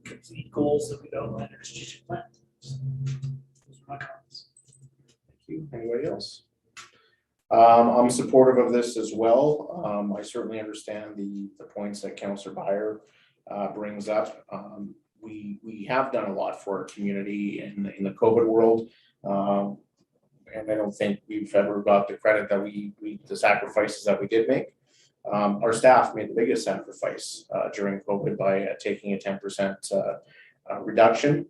[SPEAKER 3] complete goals that we've outlined in our strategic plan. So, those are my comments.
[SPEAKER 1] Thank you. Anybody else? I'm supportive of this as well. I certainly understand the points that Councillor Beyer brings up. We have done a lot for our community in the COVID world. And I don't think we've ever got the credit that the sacrifices that we did make. Our staff made the biggest sacrifice during COVID by taking a 10% reduction.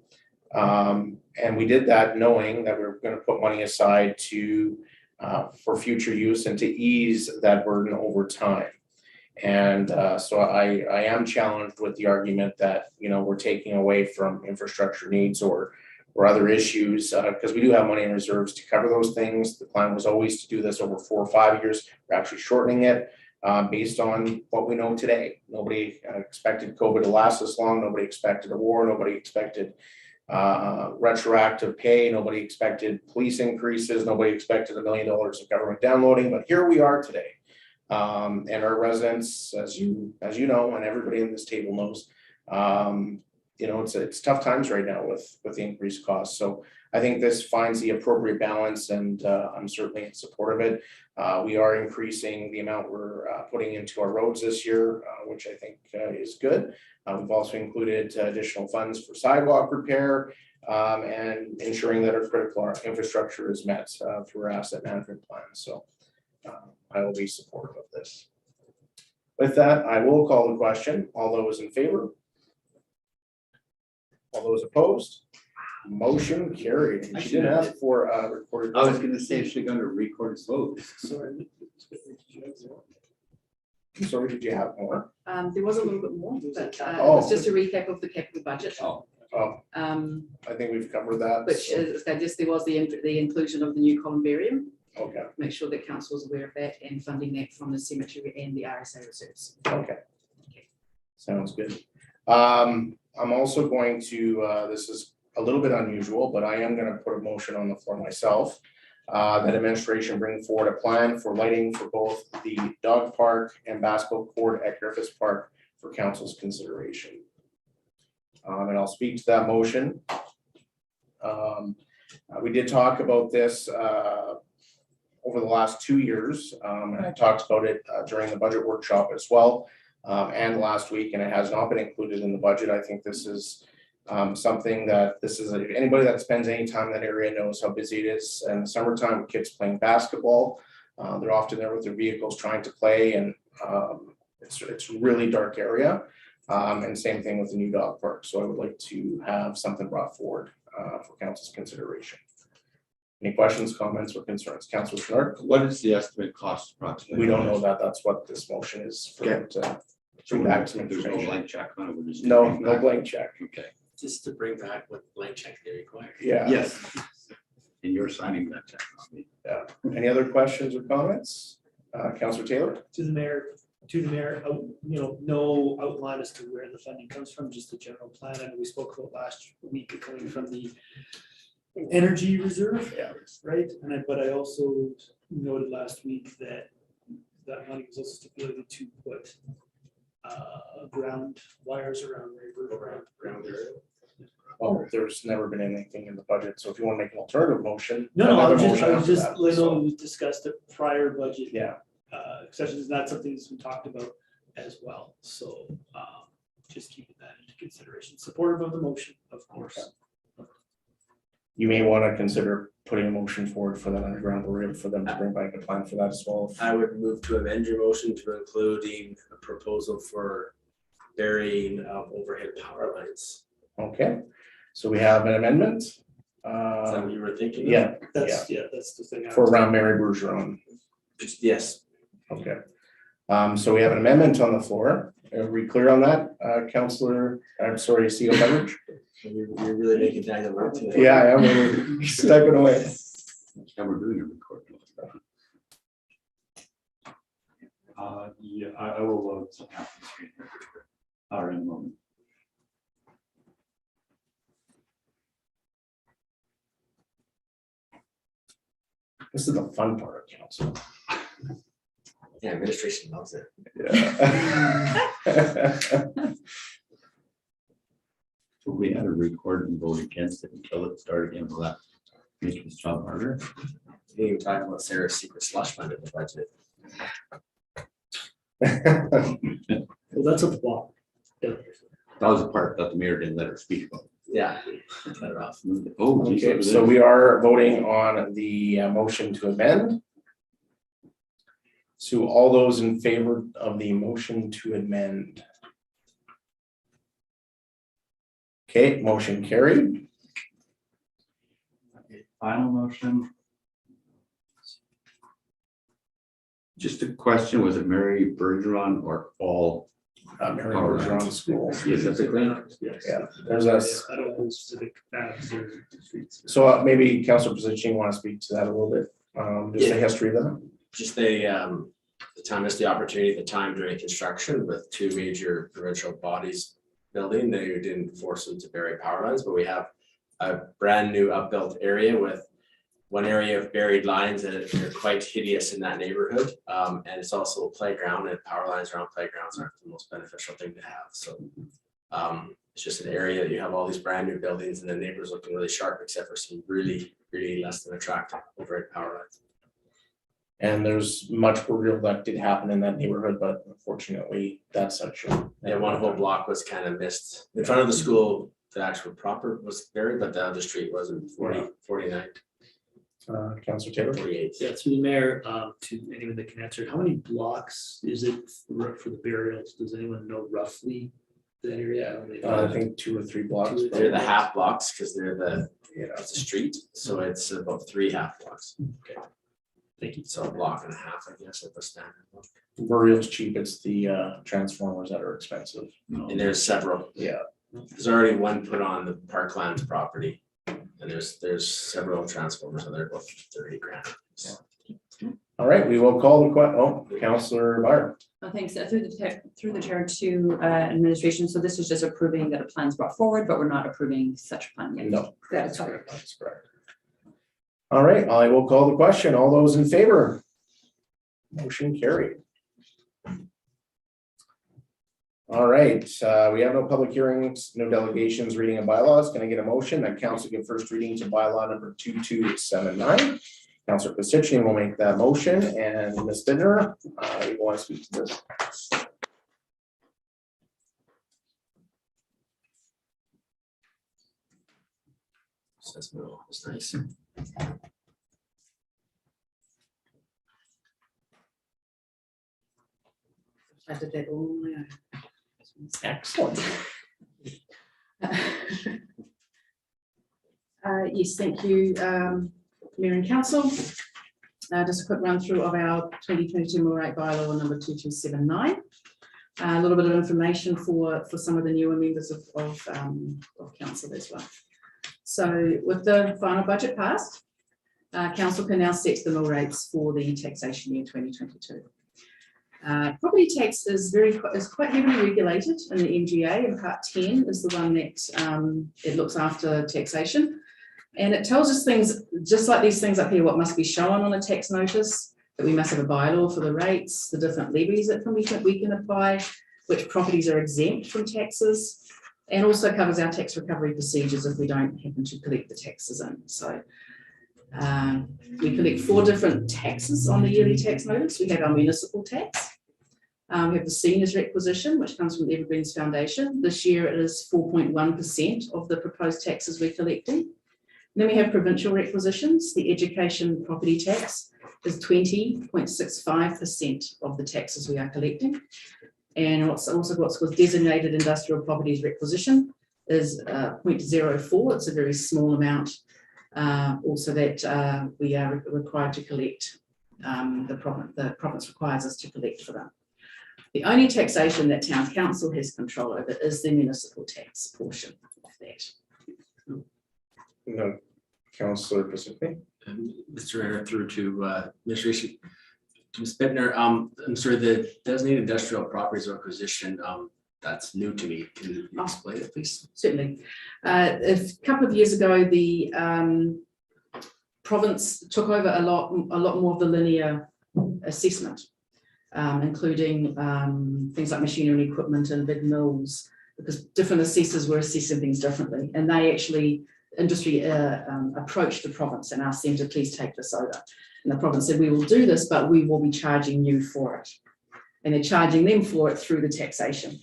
[SPEAKER 1] And we did that knowing that we were going to put money aside for future use and to ease that burden over time. And so I am challenged with the argument that, we're taking away from infrastructure needs or other issues, because we do have money in reserves to cover those things. The plan was always to do this over 4 or 5 years. We're actually shortening it based on what we know today. Nobody expected COVID to last this long. Nobody expected a war. Nobody expected retroactive pay. Nobody expected police increases. Nobody expected $1 million of government downloading. But here we are today. And our residents, as you know, and everybody in this table knows, it's tough times right now with the increased costs. So I think this finds the appropriate balance, and I'm certainly in support of it. We are increasing the amount we're putting into our roads this year, which I think is good. We've also included additional funds for sidewalk repair and ensuring that our critical infrastructure is met through our asset management plan. So I will be supportive of this. With that, I will call the question. All those in favor? All those opposed? Motion carried. And she didn't ask for recorded.
[SPEAKER 9] I was going to say, is she going to record his vote?
[SPEAKER 1] Sorry, did you have more?
[SPEAKER 7] There was a little bit more, but
[SPEAKER 1] Oh.
[SPEAKER 7] it's just a recap of the capital budget.
[SPEAKER 9] Oh,
[SPEAKER 1] I think we've covered that.
[SPEAKER 7] Which is, just there was the inclusion of the new columbarium.
[SPEAKER 1] Okay,
[SPEAKER 7] Make sure that council is aware of that and funding that from the cemetery and the RSA reserves.
[SPEAKER 1] okay. Sounds good. I'm also going to, this is a little bit unusual, but I am going to put a motion on the floor myself. That administration bring forward a plan for lighting for both the dog park and basketball court at Griffiths Park for council's consideration. And I'll speak to that motion. We did talk about this over the last 2 years, and I talked about it during the budget workshop as well, and last week, and it has not been included in the budget. I think this is something that anybody that spends any time in that area knows how busy it is in the summertime with kids playing basketball. They're often there with their vehicles trying to play, and it's a really dark area. And same thing with the new dog park. So I would like to have something brought forward for council's consideration. Any questions, comments, or concerns? Councilor Schnarr?
[SPEAKER 9] what is the estimate cost approximately?
[SPEAKER 1] We don't know that. That's what this motion is for.
[SPEAKER 9] Okay.
[SPEAKER 1] To
[SPEAKER 9] So
[SPEAKER 1] bring back some
[SPEAKER 9] there's no
[SPEAKER 1] information.
[SPEAKER 9] blank check on it. We're just
[SPEAKER 1] No,
[SPEAKER 9] giving
[SPEAKER 1] no
[SPEAKER 9] back.
[SPEAKER 1] blank check.
[SPEAKER 9] Okay.
[SPEAKER 4] Just to bring back what blank check they require.
[SPEAKER 1] Yeah.
[SPEAKER 9] Yes. And you're signing that check on me.
[SPEAKER 1] Any other questions or comments? Councilor Taylor?
[SPEAKER 3] To the mayor, to the mayor, no outline as to where the funding comes from, just the general plan. And we spoke about last week coming from the energy reserve, right? But I also noted last week that that money was also stipulated to put ground wires around ground area.
[SPEAKER 1] Well, there's never been anything in the budget, so if you want to make an alternative motion.
[SPEAKER 3] No, I
[SPEAKER 1] another
[SPEAKER 3] was
[SPEAKER 1] motion after
[SPEAKER 3] just,
[SPEAKER 1] that,
[SPEAKER 3] I know
[SPEAKER 1] so,
[SPEAKER 3] we discussed it prior budget.
[SPEAKER 1] Yeah,
[SPEAKER 3] Sessions, that's something that's been talked about as well, so, just keeping that into consideration, supportive of the motion, of course.
[SPEAKER 1] you may want to consider putting a motion forward for that underground barrier for them to bring back a plan for that as well.
[SPEAKER 4] I would move to amend your motion to including a proposal for burying of overhead power lines.
[SPEAKER 1] Okay, so we have an amendment.
[SPEAKER 4] Is that what you were thinking? of?
[SPEAKER 1] Yeah,
[SPEAKER 3] That's the thing.
[SPEAKER 1] for around Mary Bergeron.
[SPEAKER 4] Yes.
[SPEAKER 1] Okay. So we have an amendment on the floor. Are we clear on that, Counselor? I'm sorry, CEO Beveridge?
[SPEAKER 4] You're really making that work today.
[SPEAKER 1] Yeah, I am. We're stepping away.
[SPEAKER 9] Next time we're doing a recording.
[SPEAKER 6] Yeah, I will load some happens in a moment.
[SPEAKER 1] This is the fun part of council.
[SPEAKER 4] Yeah, administration loves it.
[SPEAKER 1] Yeah.
[SPEAKER 9] If we had to record and vote against it until it started again, will that make his job harder?
[SPEAKER 4] You didn't even talk about Sarah's secret slush fund in the budget.
[SPEAKER 3] Well, that's a block.
[SPEAKER 9] That was the part that the mayor didn't let her speak about.
[SPEAKER 4] Yeah. Cut it off.
[SPEAKER 9] Oh, geez,
[SPEAKER 1] Okay, so we are voting on the motion to amend. So all those in favor of the motion to amend? Okay, motion carried.
[SPEAKER 6] Final motion.
[SPEAKER 9] Just a question, was it Mary Bergeron or all?
[SPEAKER 1] Mary Bergeron School.
[SPEAKER 9] Specifically?
[SPEAKER 3] Yes.
[SPEAKER 1] Yeah, there's a,
[SPEAKER 3] I don't know specific facts or streets.
[SPEAKER 1] so maybe Councilor Position, you want to speak to that a little bit? Just the
[SPEAKER 4] Yeah.
[SPEAKER 1] history of that?
[SPEAKER 4] Just the town missed the opportunity at the time during construction with two major provincial bodies building. They didn't force them to bury power lines, but we have a brand new upbuilt area with one area of buried lines and they're quite hideous in that neighborhood. And it's also a playground, and power lines around playgrounds aren't the most beneficial thing to have. So it's just an area that you have all these brand new buildings and the neighbors looking really sharp, except for some really, really less than attractive overhead power lines.
[SPEAKER 1] And there's much burial that did happen in that neighborhood, but unfortunately, that section.
[SPEAKER 4] Yeah, one whole block was kind of missed. In front of the school, the actual proper was buried, but the other street wasn't 49,
[SPEAKER 1] Councilor Taylor?
[SPEAKER 4] 48.
[SPEAKER 3] Yeah, through the mayor, to anyone that can answer, how many blocks is it for the burials? Does anyone know roughly that area? I don't know.
[SPEAKER 1] I think 2 or 3 blocks.
[SPEAKER 4] They're the half blocks because they're
[SPEAKER 1] Yeah.
[SPEAKER 4] it's a street, so it's about 3 half blocks.
[SPEAKER 3] Thank you.
[SPEAKER 4] So a block and a half, I guess, at the standard block.
[SPEAKER 1] Burial's cheap, it's the transformers that are expensive.
[SPEAKER 4] And there's several.
[SPEAKER 1] Yeah.
[SPEAKER 4] There's already one put on the Parklands property. And there's several transformers, and they're about 30 grand. So
[SPEAKER 1] All right, we will call the Councilor Meyer.
[SPEAKER 5] Thanks. Through the chair to administration. So this is just approving that a plan's brought forward, but we're not approving such a plan yet.
[SPEAKER 1] No.
[SPEAKER 2] That's
[SPEAKER 1] correct. That's correct. All right, I will call the question. All those in favor? Motion carried. All right, we have no public hearings, no delegations, reading of bylaws. Can I get a motion that council give first reading to bylaw number 2279? Councilor Pichichi will make that motion, and Ms. Bittner, you want to speak to this?
[SPEAKER 4] that's no, it's nice.
[SPEAKER 7] I did that all my own.
[SPEAKER 1] Excellent.
[SPEAKER 7] Yes, thank you, Mayor and Council. Just a quick run through of our 2022 mill rate bylaw number 2279. A little bit of information for some of the newer members of council as well. So with the final budget passed, council can now set the mill rates for the taxation year 2022. Property tax is quite heavily regulated in the MGA, and Part 10 is the one that it looks after taxation. And it tells us things, just like these things up here, what must be shown on a tax notice, that we must have a bylaw for the rates, the different levies that we can apply, which properties are exempt from taxes, and also covers our tax recovery procedures if we don't happen to collect the taxes in. So we collect 4 different taxes on the yearly tax notice. We have our municipal tax. We have the seniors requisition, which comes from the Evergreens Foundation. This year it is 4.1% of the proposed taxes we're collecting. Then we have provincial requisitions. The education property tax is 20.65% of the taxes we are collecting. And what's called designated industrial properties requisition is 0.04. It's a very small amount. Also that we are required to collect, the province requires us to collect for them. The only taxation that town council has control over is the municipal tax portion of that.
[SPEAKER 1] No, Councillor Pacific.
[SPEAKER 4] Mr. Mayor, through to administration. Ms. Bittner, I'm sorry, the designated industrial properties requisition, that's new to me. Can you explain it, please?
[SPEAKER 7] Certainly. A couple of years ago, the province took over a lot more of the linear assessment, including things like machinery and equipment and big mills, because different assessors were assessing things differently. And they actually, industry approached the province and asked them to please take this over. And the province said, we will do this, but we will be charging you for it. And they're charging them for it through the taxation.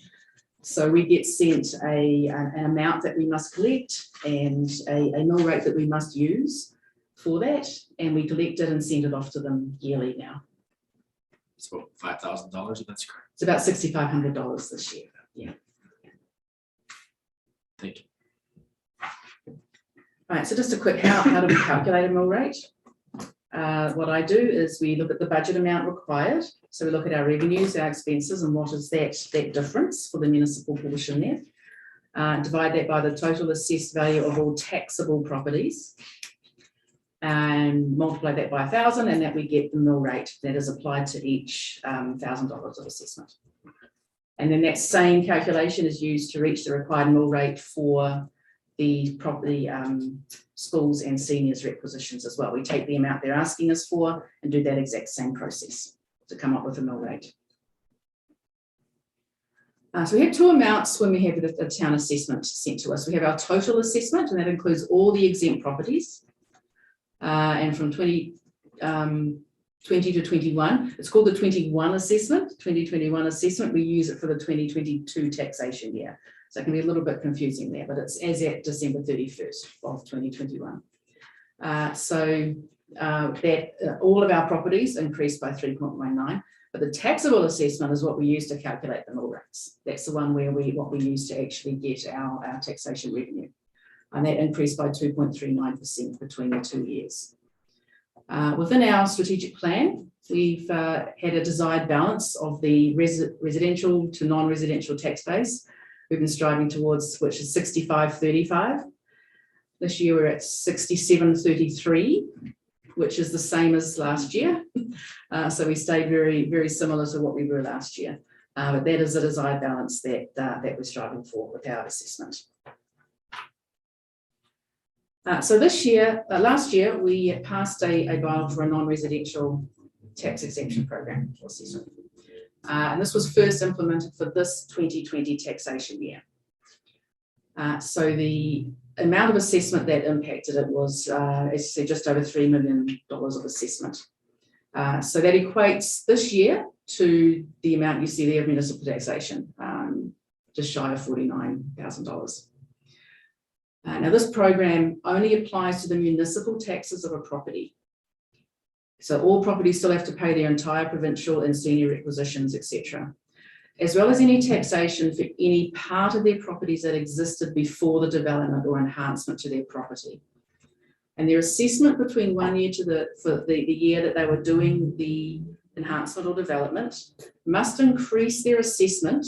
[SPEAKER 7] So we get sent an amount that we must collect and a mill rate that we must use for that. And we collect it and send it off to them yearly now.
[SPEAKER 4] It's about $5,000, if that's correct.
[SPEAKER 7] It's about $6,500 this year. Yeah.
[SPEAKER 4] Thank you.
[SPEAKER 7] All right, so just a quick, how do we calculate a mill rate? What I do is we look at the budget amount required. So we look at our revenues, our expenses, and what is that difference for the municipal portion there. Divide that by the total assessed value of all taxable properties and multiply that by 1,000, and that we get the mill rate that is applied to each $1,000 of assessment. And then that same calculation is used to reach the required mill rate for the property schools and seniors requisitions as well. We take the amount they're asking us for and do that exact same process to come up with a mill rate. So we have 2 amounts when we have the town assessment sent to us. We have our total assessment, and that includes all the exempt properties. And from 2020 to 21, it's called the 2021 assessment, we use it for the 2022 taxation year. So it can be a little bit confusing there, but it's as at December 31st of 2021. All of our properties increased by 3.19, but the taxable assessment is what we use to calculate the mill rates. That's the one where what we use to actually get our taxation revenue. And that increased by 2.39% between the 2 years. Within our strategic plan, we've had a desired balance of the residential to non-residential tax base. We've been striving towards, which is 65-35. This year we're at 67-33, which is the same as last year. So we stayed very, very similar to what we were last year. But that is a desired balance that we're striving for with our assessment. So this year, last year, we passed a bylaw for a non-residential tax exemption program for assessment. And this was first implemented for this 2020 taxation year. So the amount of assessment that impacted it was, as I said, just over $3 million of assessment. So that equates this year to the amount you see there of municipal taxation, just shy of $49,000. Now this program only applies to the municipal taxes of a property. So all properties still have to pay their entire provincial and senior requisitions, etc., as well as any taxation for any part of their properties that existed before the development or enhancement to their property. And their assessment between 1 year for the year that they were doing the enhancement or development must increase their assessment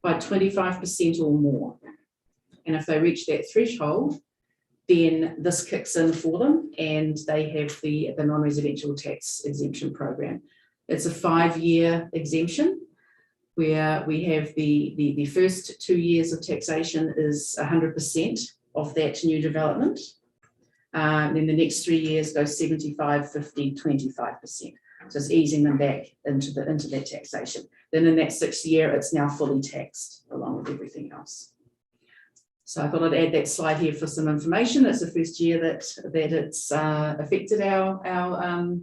[SPEAKER 7] by 25% or more. And if they reach that threshold, then this kicks in for them and they have the non-residential tax exemption program. It's a 5-year exemption where we have the first 2 years of taxation is 100% of that new development. Then the next 3 years go 75, 50, 25%. So it's easing them back into that taxation. Then in that 6th year, it's now fully taxed along with everything else. So I thought I'd add that slide here for some information. It's the first year that it's affected our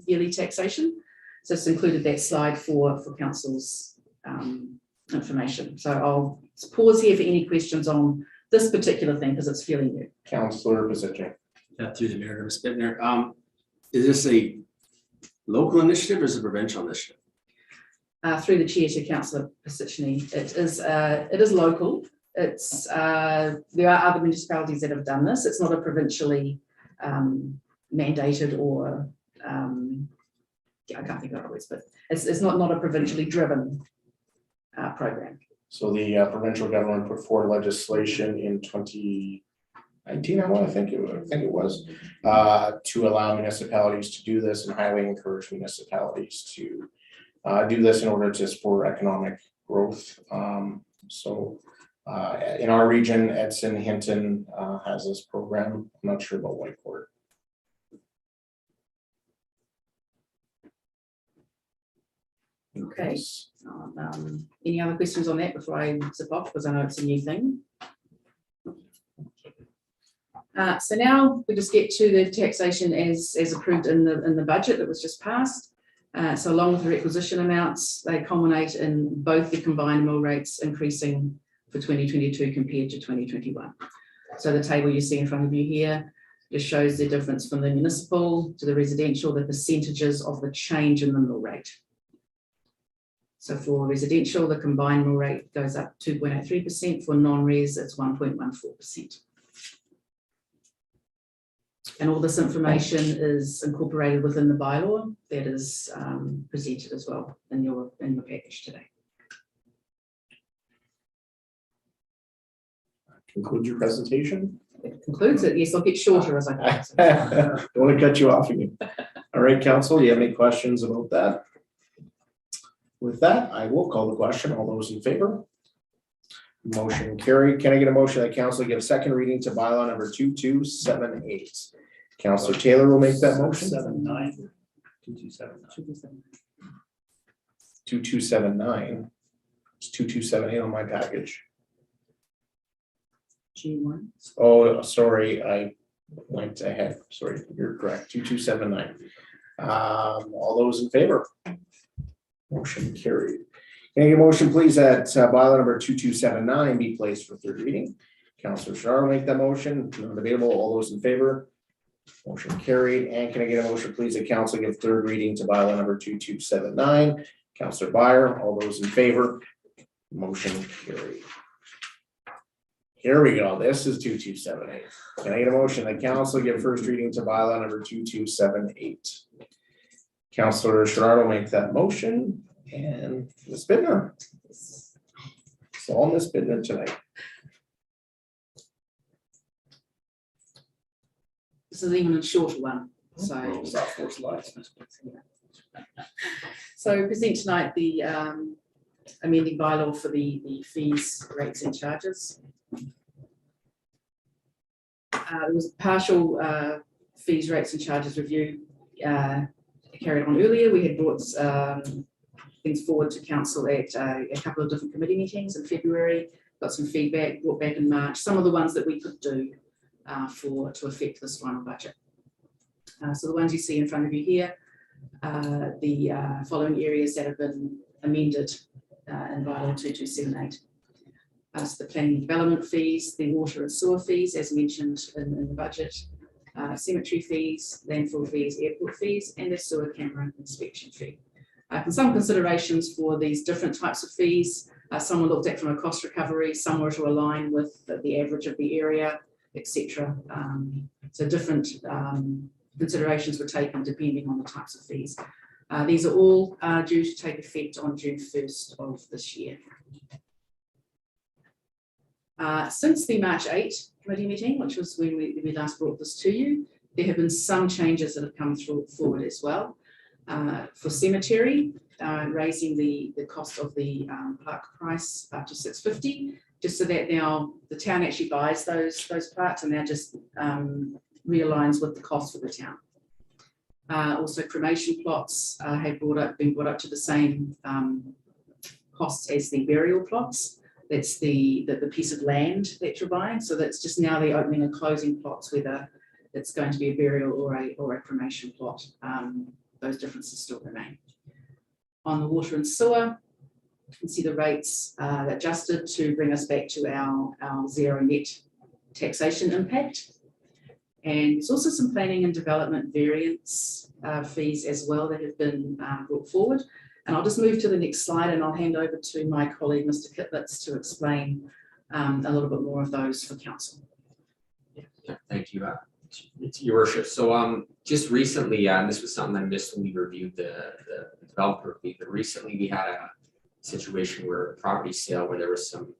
[SPEAKER 7] yearly taxation. So it's included that slide for council's information. So I'll pause here for any questions on this particular thing because it's fairly new.
[SPEAKER 1] Councillor Pisichnik.
[SPEAKER 4] Through the mayor, Ms. Bittner, is this a local initiative or is it a provincial initiative?
[SPEAKER 7] Through the chair to Councillor Pisichnik, it is local. It's there are other municipalities that have done this. It's not a provincially mandated or I can't think of other words, but it's not a provincially driven program.
[SPEAKER 1] So the provincial government put forward legislation in 2019, I think it was, to allow municipalities to do this and highly encourage municipalities to do this in order to support economic growth. In our region, Edson, Hinton has this program. I'm not sure about Whitecourt.
[SPEAKER 7] Okay. Any other questions on that before I zip off, because I know it's a new thing. So now we just get to the taxation as approved in the budget that was just passed. So along with the requisition amounts, they culminate in both the combined mill rates increasing for 2022 compared to 2021. So the table you see in front of you here just shows the difference from the municipal to the residential, the percentages of the change in the mill rate. So for residential, the combined mill rate goes up 2.83%. For non-res, it's 1.14%. And all this information is incorporated within the bylaw that is presented as well in your package today.
[SPEAKER 1] Conclude your presentation.
[SPEAKER 7] It concludes it. Yes, I'll get shorter as I go.
[SPEAKER 1] Don't want to cut you off again. All right, council, do you have any questions about that? With that, I will call the question. All those in favor? Motion carried. Can I get a motion that council give second reading to bylaw number 2278? Councillor Taylor will make that motion.
[SPEAKER 3] 7-9. 2279.
[SPEAKER 1] 2279. It's 2278 on my package.
[SPEAKER 7] G1.
[SPEAKER 1] Oh, sorry, I went ahead. Sorry, you're correct. 2279. All those in favor? Motion carried. Can I get a motion, please, that bylaw number 2279 be placed for third reading? Councillor Shar will make that motion. Non-debatable. All those in favor? Motion carried. And can I get a motion, please, that council give third reading to bylaw number 2279? Councillor Byer, all those in favor? Motion carried. Here we go. This is 2278. Can I get a motion that council give first reading to bylaw number 2278? Councillor Sherrard will make that motion, and Ms. Bittner. It's all Ms. Bittner tonight.
[SPEAKER 7] This is even a shorter one. So, so present tonight the amending bylaw for the fees, rates and charges. There was a partial fees, rates and charges review carried on earlier. We had brought things forward to council at a couple of different committee meetings in February, got some feedback, brought back in March, some of the ones that we could do to affect this final budget. So the ones you see in front of you here, the following areas that have been amended in bylaw 2278. So the planning and development fees, the water and sewer fees, as mentioned in the budget, cemetery fees, landfill fees, airport fees, and the sewer camera inspection fee. Some considerations for these different types of fees. Some were looked at from a cost recovery, some were to align with the average of the area, etc. So different considerations were taken depending on the types of fees. These are all due to take effect on June 1st of this year. Since the March 8 committee meeting, which was when we last brought this to you, there have been some changes that have come forward as well. For cemetery, raising the cost of the park price up to $6.50, just so that now the town actually buys those parks and that just realigns with the cost for the town. Also, cremation plots have been brought up to the same costs as the burial plots. That's the piece of land that you're buying. So that's just now the opening and closing plots, whether it's going to be a burial or a cremation plot. Those differences still remain. On the water and sewer, you can see the rates adjusted to bring us back to our zero net taxation impact. And there's also some planning and development variance fees as well that have been brought forward. And I'll just move to the next slide and I'll hand over to my colleague, Mr. Kitlitz, to explain a little bit more of those for council.
[SPEAKER 11] Yeah, thank you. It's your worship. So just recently, and this was something I missed when we reviewed the developer fee, but recently we had a situation where a property sale where there was some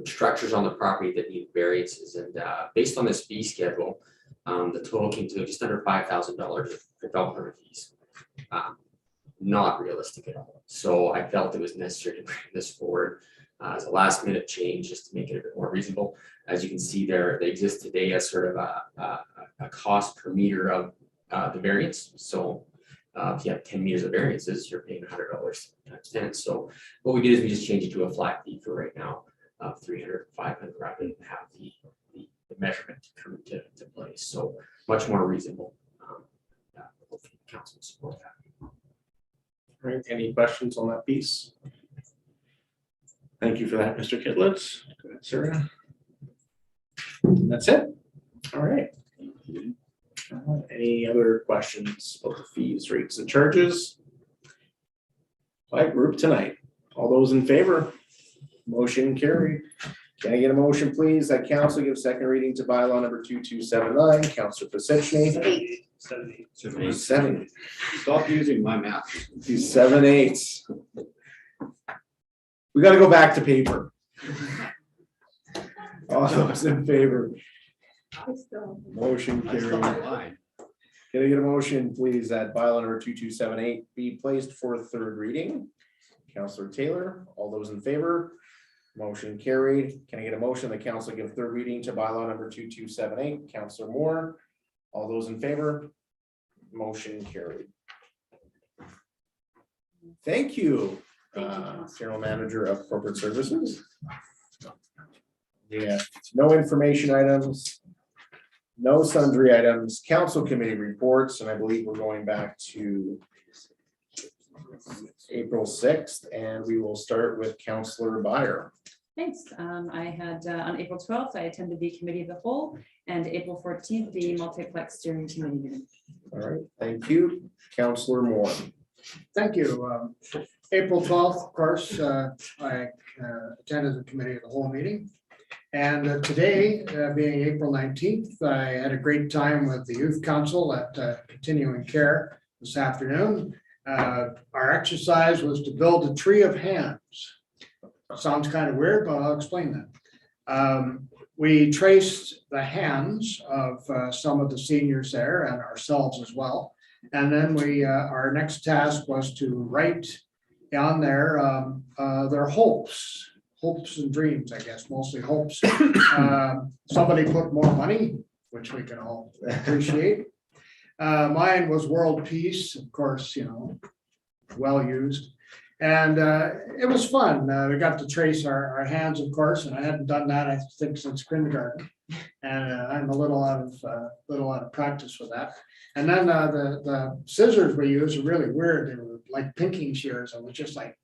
[SPEAKER 11] structures on the property that needed variances, and based on this fee schedule, the total came to just under $5,000 of developer fees. Not realistic at all. So I felt it was necessary to bring this forward as a last minute change just to make it a bit more reasonable. As you can see there, they exist today as sort of a cost per meter of the variance. So if you have 10 meters of variances, you're paying $100 times 10. So what we did is we just changed it to a flat fee for right now of 300, 500 rather than have the measurement come to place. So much more reasonable. Hopefully council will support that.
[SPEAKER 1] All right, any questions on that piece? Thank you for that, Mr. Kitlitz. Go ahead, Sarah. That's it. All right. Any other questions about the fees, rates, and charges? By group tonight. All those in favor? Motion carried. Can I get a motion, please, that council give second reading to bylaw number 2279, Councillor Pacicni. 7.
[SPEAKER 9] Stop using my math.
[SPEAKER 1] 278. We gotta go back to paper. All those in favor? Motion
[SPEAKER 9] I still have
[SPEAKER 1] carried.
[SPEAKER 9] mine.
[SPEAKER 1] Can I get a motion, please, that bylaw number 2278 be placed for third reading? Councillor Taylor, all those in favor? Motion carried. Can I get a motion that council give third reading to bylaw number 2278? Councillor Moore, all those in favor? Motion carried. Thank you.
[SPEAKER 5] Thank you, Council.
[SPEAKER 1] General Manager of Corporate Services. Yeah, no information items, no sundry items, council committee reports, and I believe we're going back to April 6th, and we will start with Councillor Byer.
[SPEAKER 5] Thanks. I had, on April 12th, I attended the committee of the whole, and April 14th, the multiplex steering committee meeting.
[SPEAKER 1] All right, thank you. Councillor Moore.
[SPEAKER 10] Thank you. April 12th, of course, I attended the committee of the whole meeting. And today, being April 19th, I had a great time with the youth council at Continuing Care this afternoon. Our exercise was to build a tree of hands. Sounds kind of weird, but I'll explain that. We traced the hands of some of the seniors there and ourselves as well. And then our next task was to write on there their hopes and dreams, I guess, mostly hopes. Somebody put more money, which we can all appreciate. Mine was world peace, of course, well used. And it was fun. We got to trace our hands, of course, and I hadn't done that, I think, since kindergarten. And I'm a little out of practice with that. And then the scissors we used are really weird. They were like pinking shears. I was just like,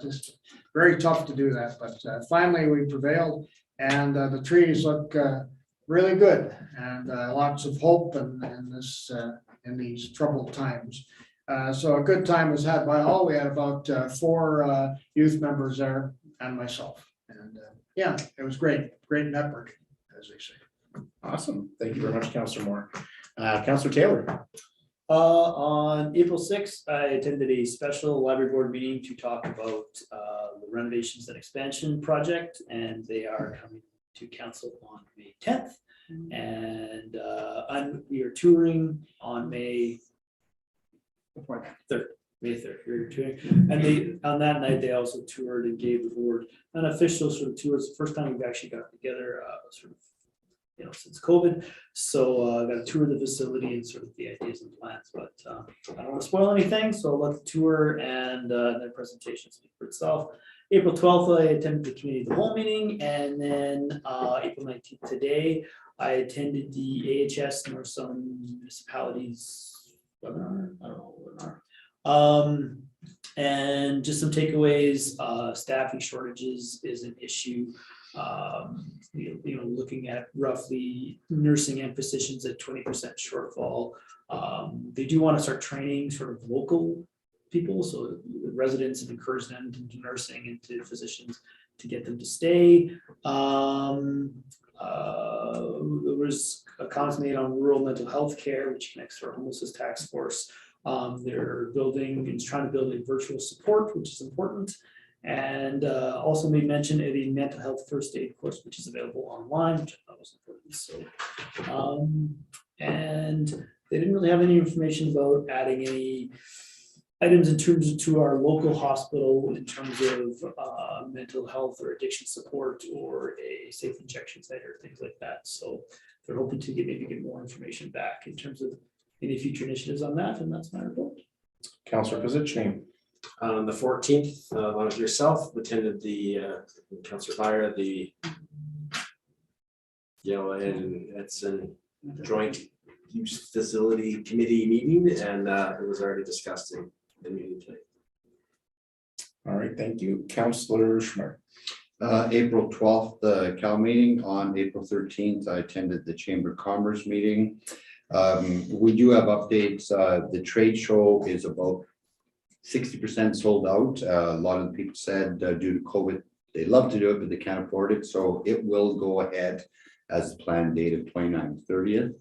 [SPEAKER 10] just very tough to do that. But finally we prevailed, and the trees look really good, and lots of hope in these troubled times. So a good time was had by all. We had about 4 youth members there and myself. And yeah, it was great network, as they say.
[SPEAKER 1] Awesome. Thank you very much, Councillor Moore. Councillor Taylor.
[SPEAKER 3] On April 6th, I attended a special library board meeting to talk about the renovations and expansion project, and they are coming to council on May 10th. And we are touring on May 3rd. May 3rd. And they, on that night, they also toured and gave the board an official sort of tour. It's the first time we've actually got together, sort of, since COVID. So got a tour of the facility and sort of the ideas and plans, but I don't want to spoil anything. So I'll let the tour and their presentation speak for itself. April 12th, I attended the committee of the whole meeting, and then April 19th today, I attended the AHS North Sun Municipalities webinar. I don't know, webinar. And just some takeaways, staffing shortages is an issue. Looking at roughly nursing and physicians at 20% shortfall. They do want to start training sort of local people, so the residents have encouraged them into nursing and to physicians to get them to stay. There was a comment made on rural mental health care, which connects to our homelessness task force. They're building and trying to build a virtual support, which is important. And also made mention of a mental health first aid course, which is available online, which I thought was important. So, and they didn't really have any information about adding any items in terms to our local hospital in terms of mental health or addiction support or a safe injection site or things like that. So they're hoping to maybe get more information back in terms of any future initiatives on that. And that's my report.
[SPEAKER 1] Councillor Pizzuti.
[SPEAKER 4] On the 14th, along with yourself, attended the Councillor Fire, the and Edson Joint Use Facility Committee meeting, and it was already discussed in the meeting today.
[SPEAKER 1] All right, thank you. Councillor Schmer.
[SPEAKER 9] April 12th, the Cal meeting. On April 13th, I attended the Chamber of Commerce meeting. We do have updates. The trade show is about 60% sold out. A lot of the people said due to COVID, they love to do it, but they can't afford it. So it will go ahead as the planned date of 29th, 30th,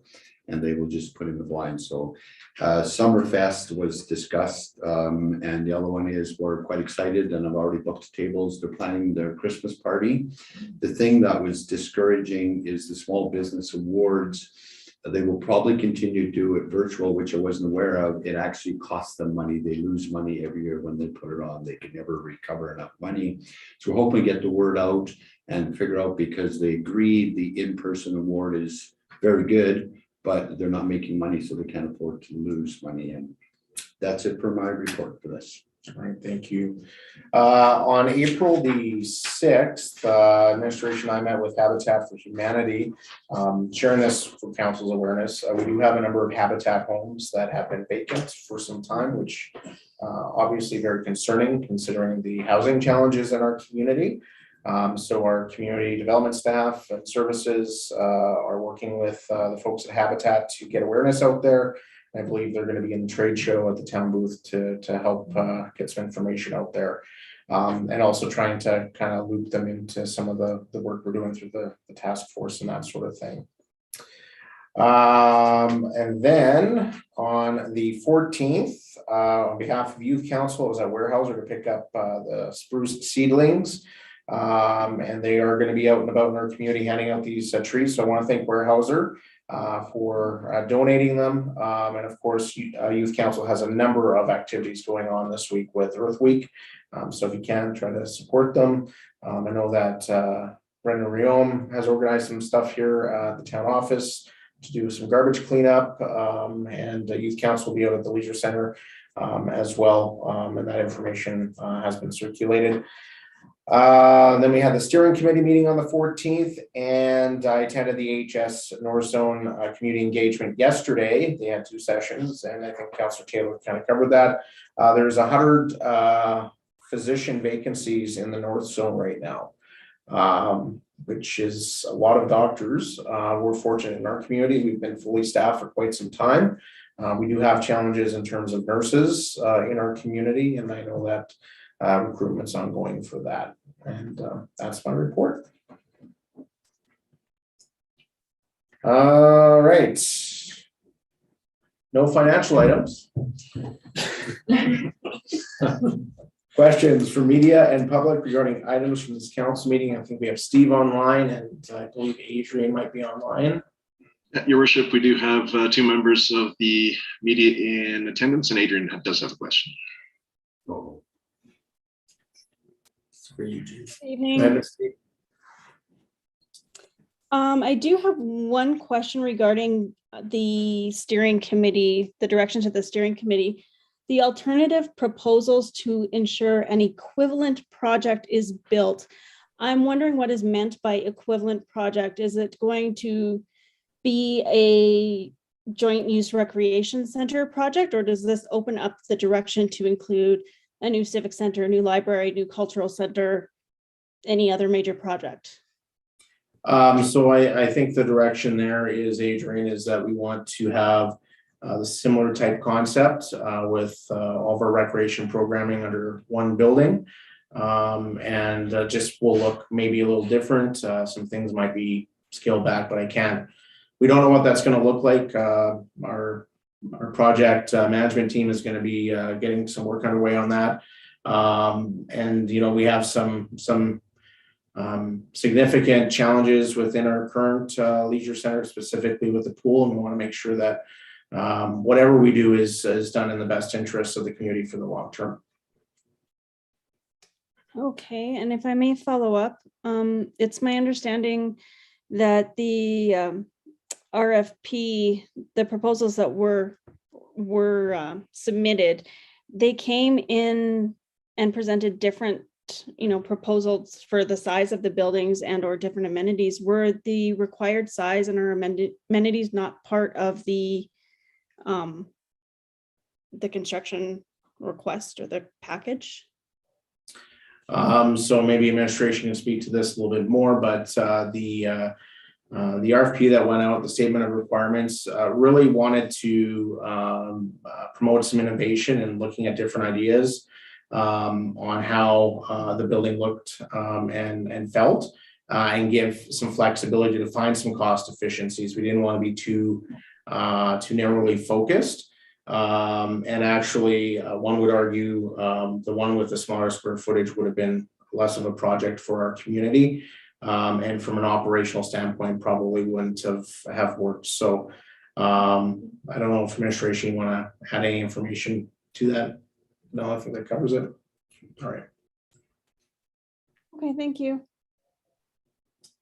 [SPEAKER 9] and they will just put in the blind. So Summerfest was discussed, and the other one is we're quite excited, and I've already booked tables. They're planning their Christmas party. The thing that was discouraging is the small business awards. They will probably continue to do it virtual, which I wasn't aware of. It actually costs them money. They lose money every year when they put it on. They can never recover enough money. So we're hoping to get the word out and figure out, because they agreed the in-person award is very good, but they're not making money, so they can't afford to lose money. And that's it for my report for this.
[SPEAKER 1] All right, thank you. On April the 6th, administration and I met with Habitat for Humanity, sharing this for council's awareness. We do have a number of Habitat homes that have been vacant for some time, which obviously very concerning considering the housing challenges in our community. So our community development staff and services are working with the folks at Habitat to get awareness out there. I believe they're going to be in the trade show at the town booth to help get some information out there. And also trying to kind of loop them into some of the work we're doing through the task force and that sort of thing. And then on the 14th, on behalf of Youth Council, I was at Warehouser to pick up the spruce seedlings. And they are going to be out and about in our community handing out these trees. So I want to thank Warehouser for donating them. And of course, Youth Council has a number of activities going on this week with Earth Week. So if you can, try to support them. I know that Brendan Riom has organized some stuff here at the town office to do some garbage cleanup, and Youth Council will be out at the Leisure Center as well. And that information has been circulated. Then we had the steering committee meeting on the 14th, and I attended the AHS North Zone community engagement yesterday. They had 2 sessions, and I think Councillor Taylor kind of covered that. There's 100 physician vacancies in the North Zone right now, which is a lot of doctors. We're fortunate in our community. We've been fully staffed for quite some time. We do have challenges in terms of nurses in our community, and I know that recruitment's ongoing for that. And that's my report. All right. No financial items. Questions for media and public regarding items from this council meeting? I think we have Steve online, and I believe Adrian might be online.
[SPEAKER 12] Your worship, we do have 2 members of the media in attendance, and Adrian does have a question.
[SPEAKER 4] For you, Jim.
[SPEAKER 13] Evening. I do have one question regarding the steering committee, the direction to the steering committee. The alternative proposals to ensure an equivalent project is built. I'm wondering what is meant by equivalent project. Is it going to be a joint use recreation center project, or does this open up the direction to include a new civic center, a new library, new cultural center, any other major project?
[SPEAKER 1] So I think the direction there is, Adrian, is that we want to have the similar type concept with all of our recreation programming under one building. And just will look maybe a little different. Some things might be scaled back, but we don't know what that's gonna look like. Our project management team is gonna be getting some work underway on that. And, you know, we have some significant challenges within our current leisure center, specifically with the pool, and we want to make sure that whatever we do is done in the best interest of the community for the long term.
[SPEAKER 13] Okay, and if I may follow up, it's my understanding that the RFP, the proposals that were submitted, they came in and presented different, you know, proposals for the size of the buildings and or different amenities. Were the required size and our amenities not part of the construction request or the package?
[SPEAKER 1] So maybe administration can speak to this a little bit more, but the RFP that went out, the statement of requirements, really wanted to promote some innovation and looking at different ideas on how the building looked and felt, and give some flexibility to find some cost efficiencies. We didn't want to be too narrowly focused. And actually, one would argue the one with the smaller square footage would have been less of a project for our community. And from an operational standpoint, probably wouldn't have worked. So I don't know if administration, you want to add any information to that? No, I think that covers it. All right.
[SPEAKER 13] Okay, thank you.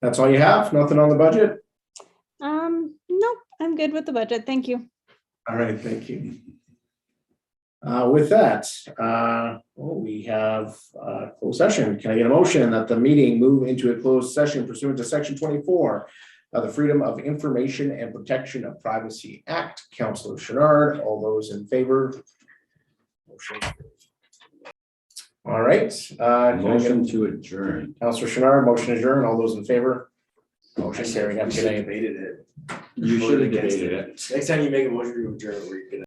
[SPEAKER 1] That's all you have? Nothing on the budget?
[SPEAKER 13] Nope, I'm good with the budget. Thank you.
[SPEAKER 1] All right, thank you. With that, we have closed session. Can I get a motion that the meeting move into a closed session pursuant to section 24 of the Freedom of Information and Protection of Privacy Act? Councillor Chenard, all those in favor? Motion carries. All right.
[SPEAKER 9] Motion to adjourn.
[SPEAKER 1] Councillor Chenard, motion adjourned. All those in favor? Motion carried. Have a good night.
[SPEAKER 4] Debated it.
[SPEAKER 9] You should have debated it.
[SPEAKER 4] Next time you make a motion to adjourn, we're gonna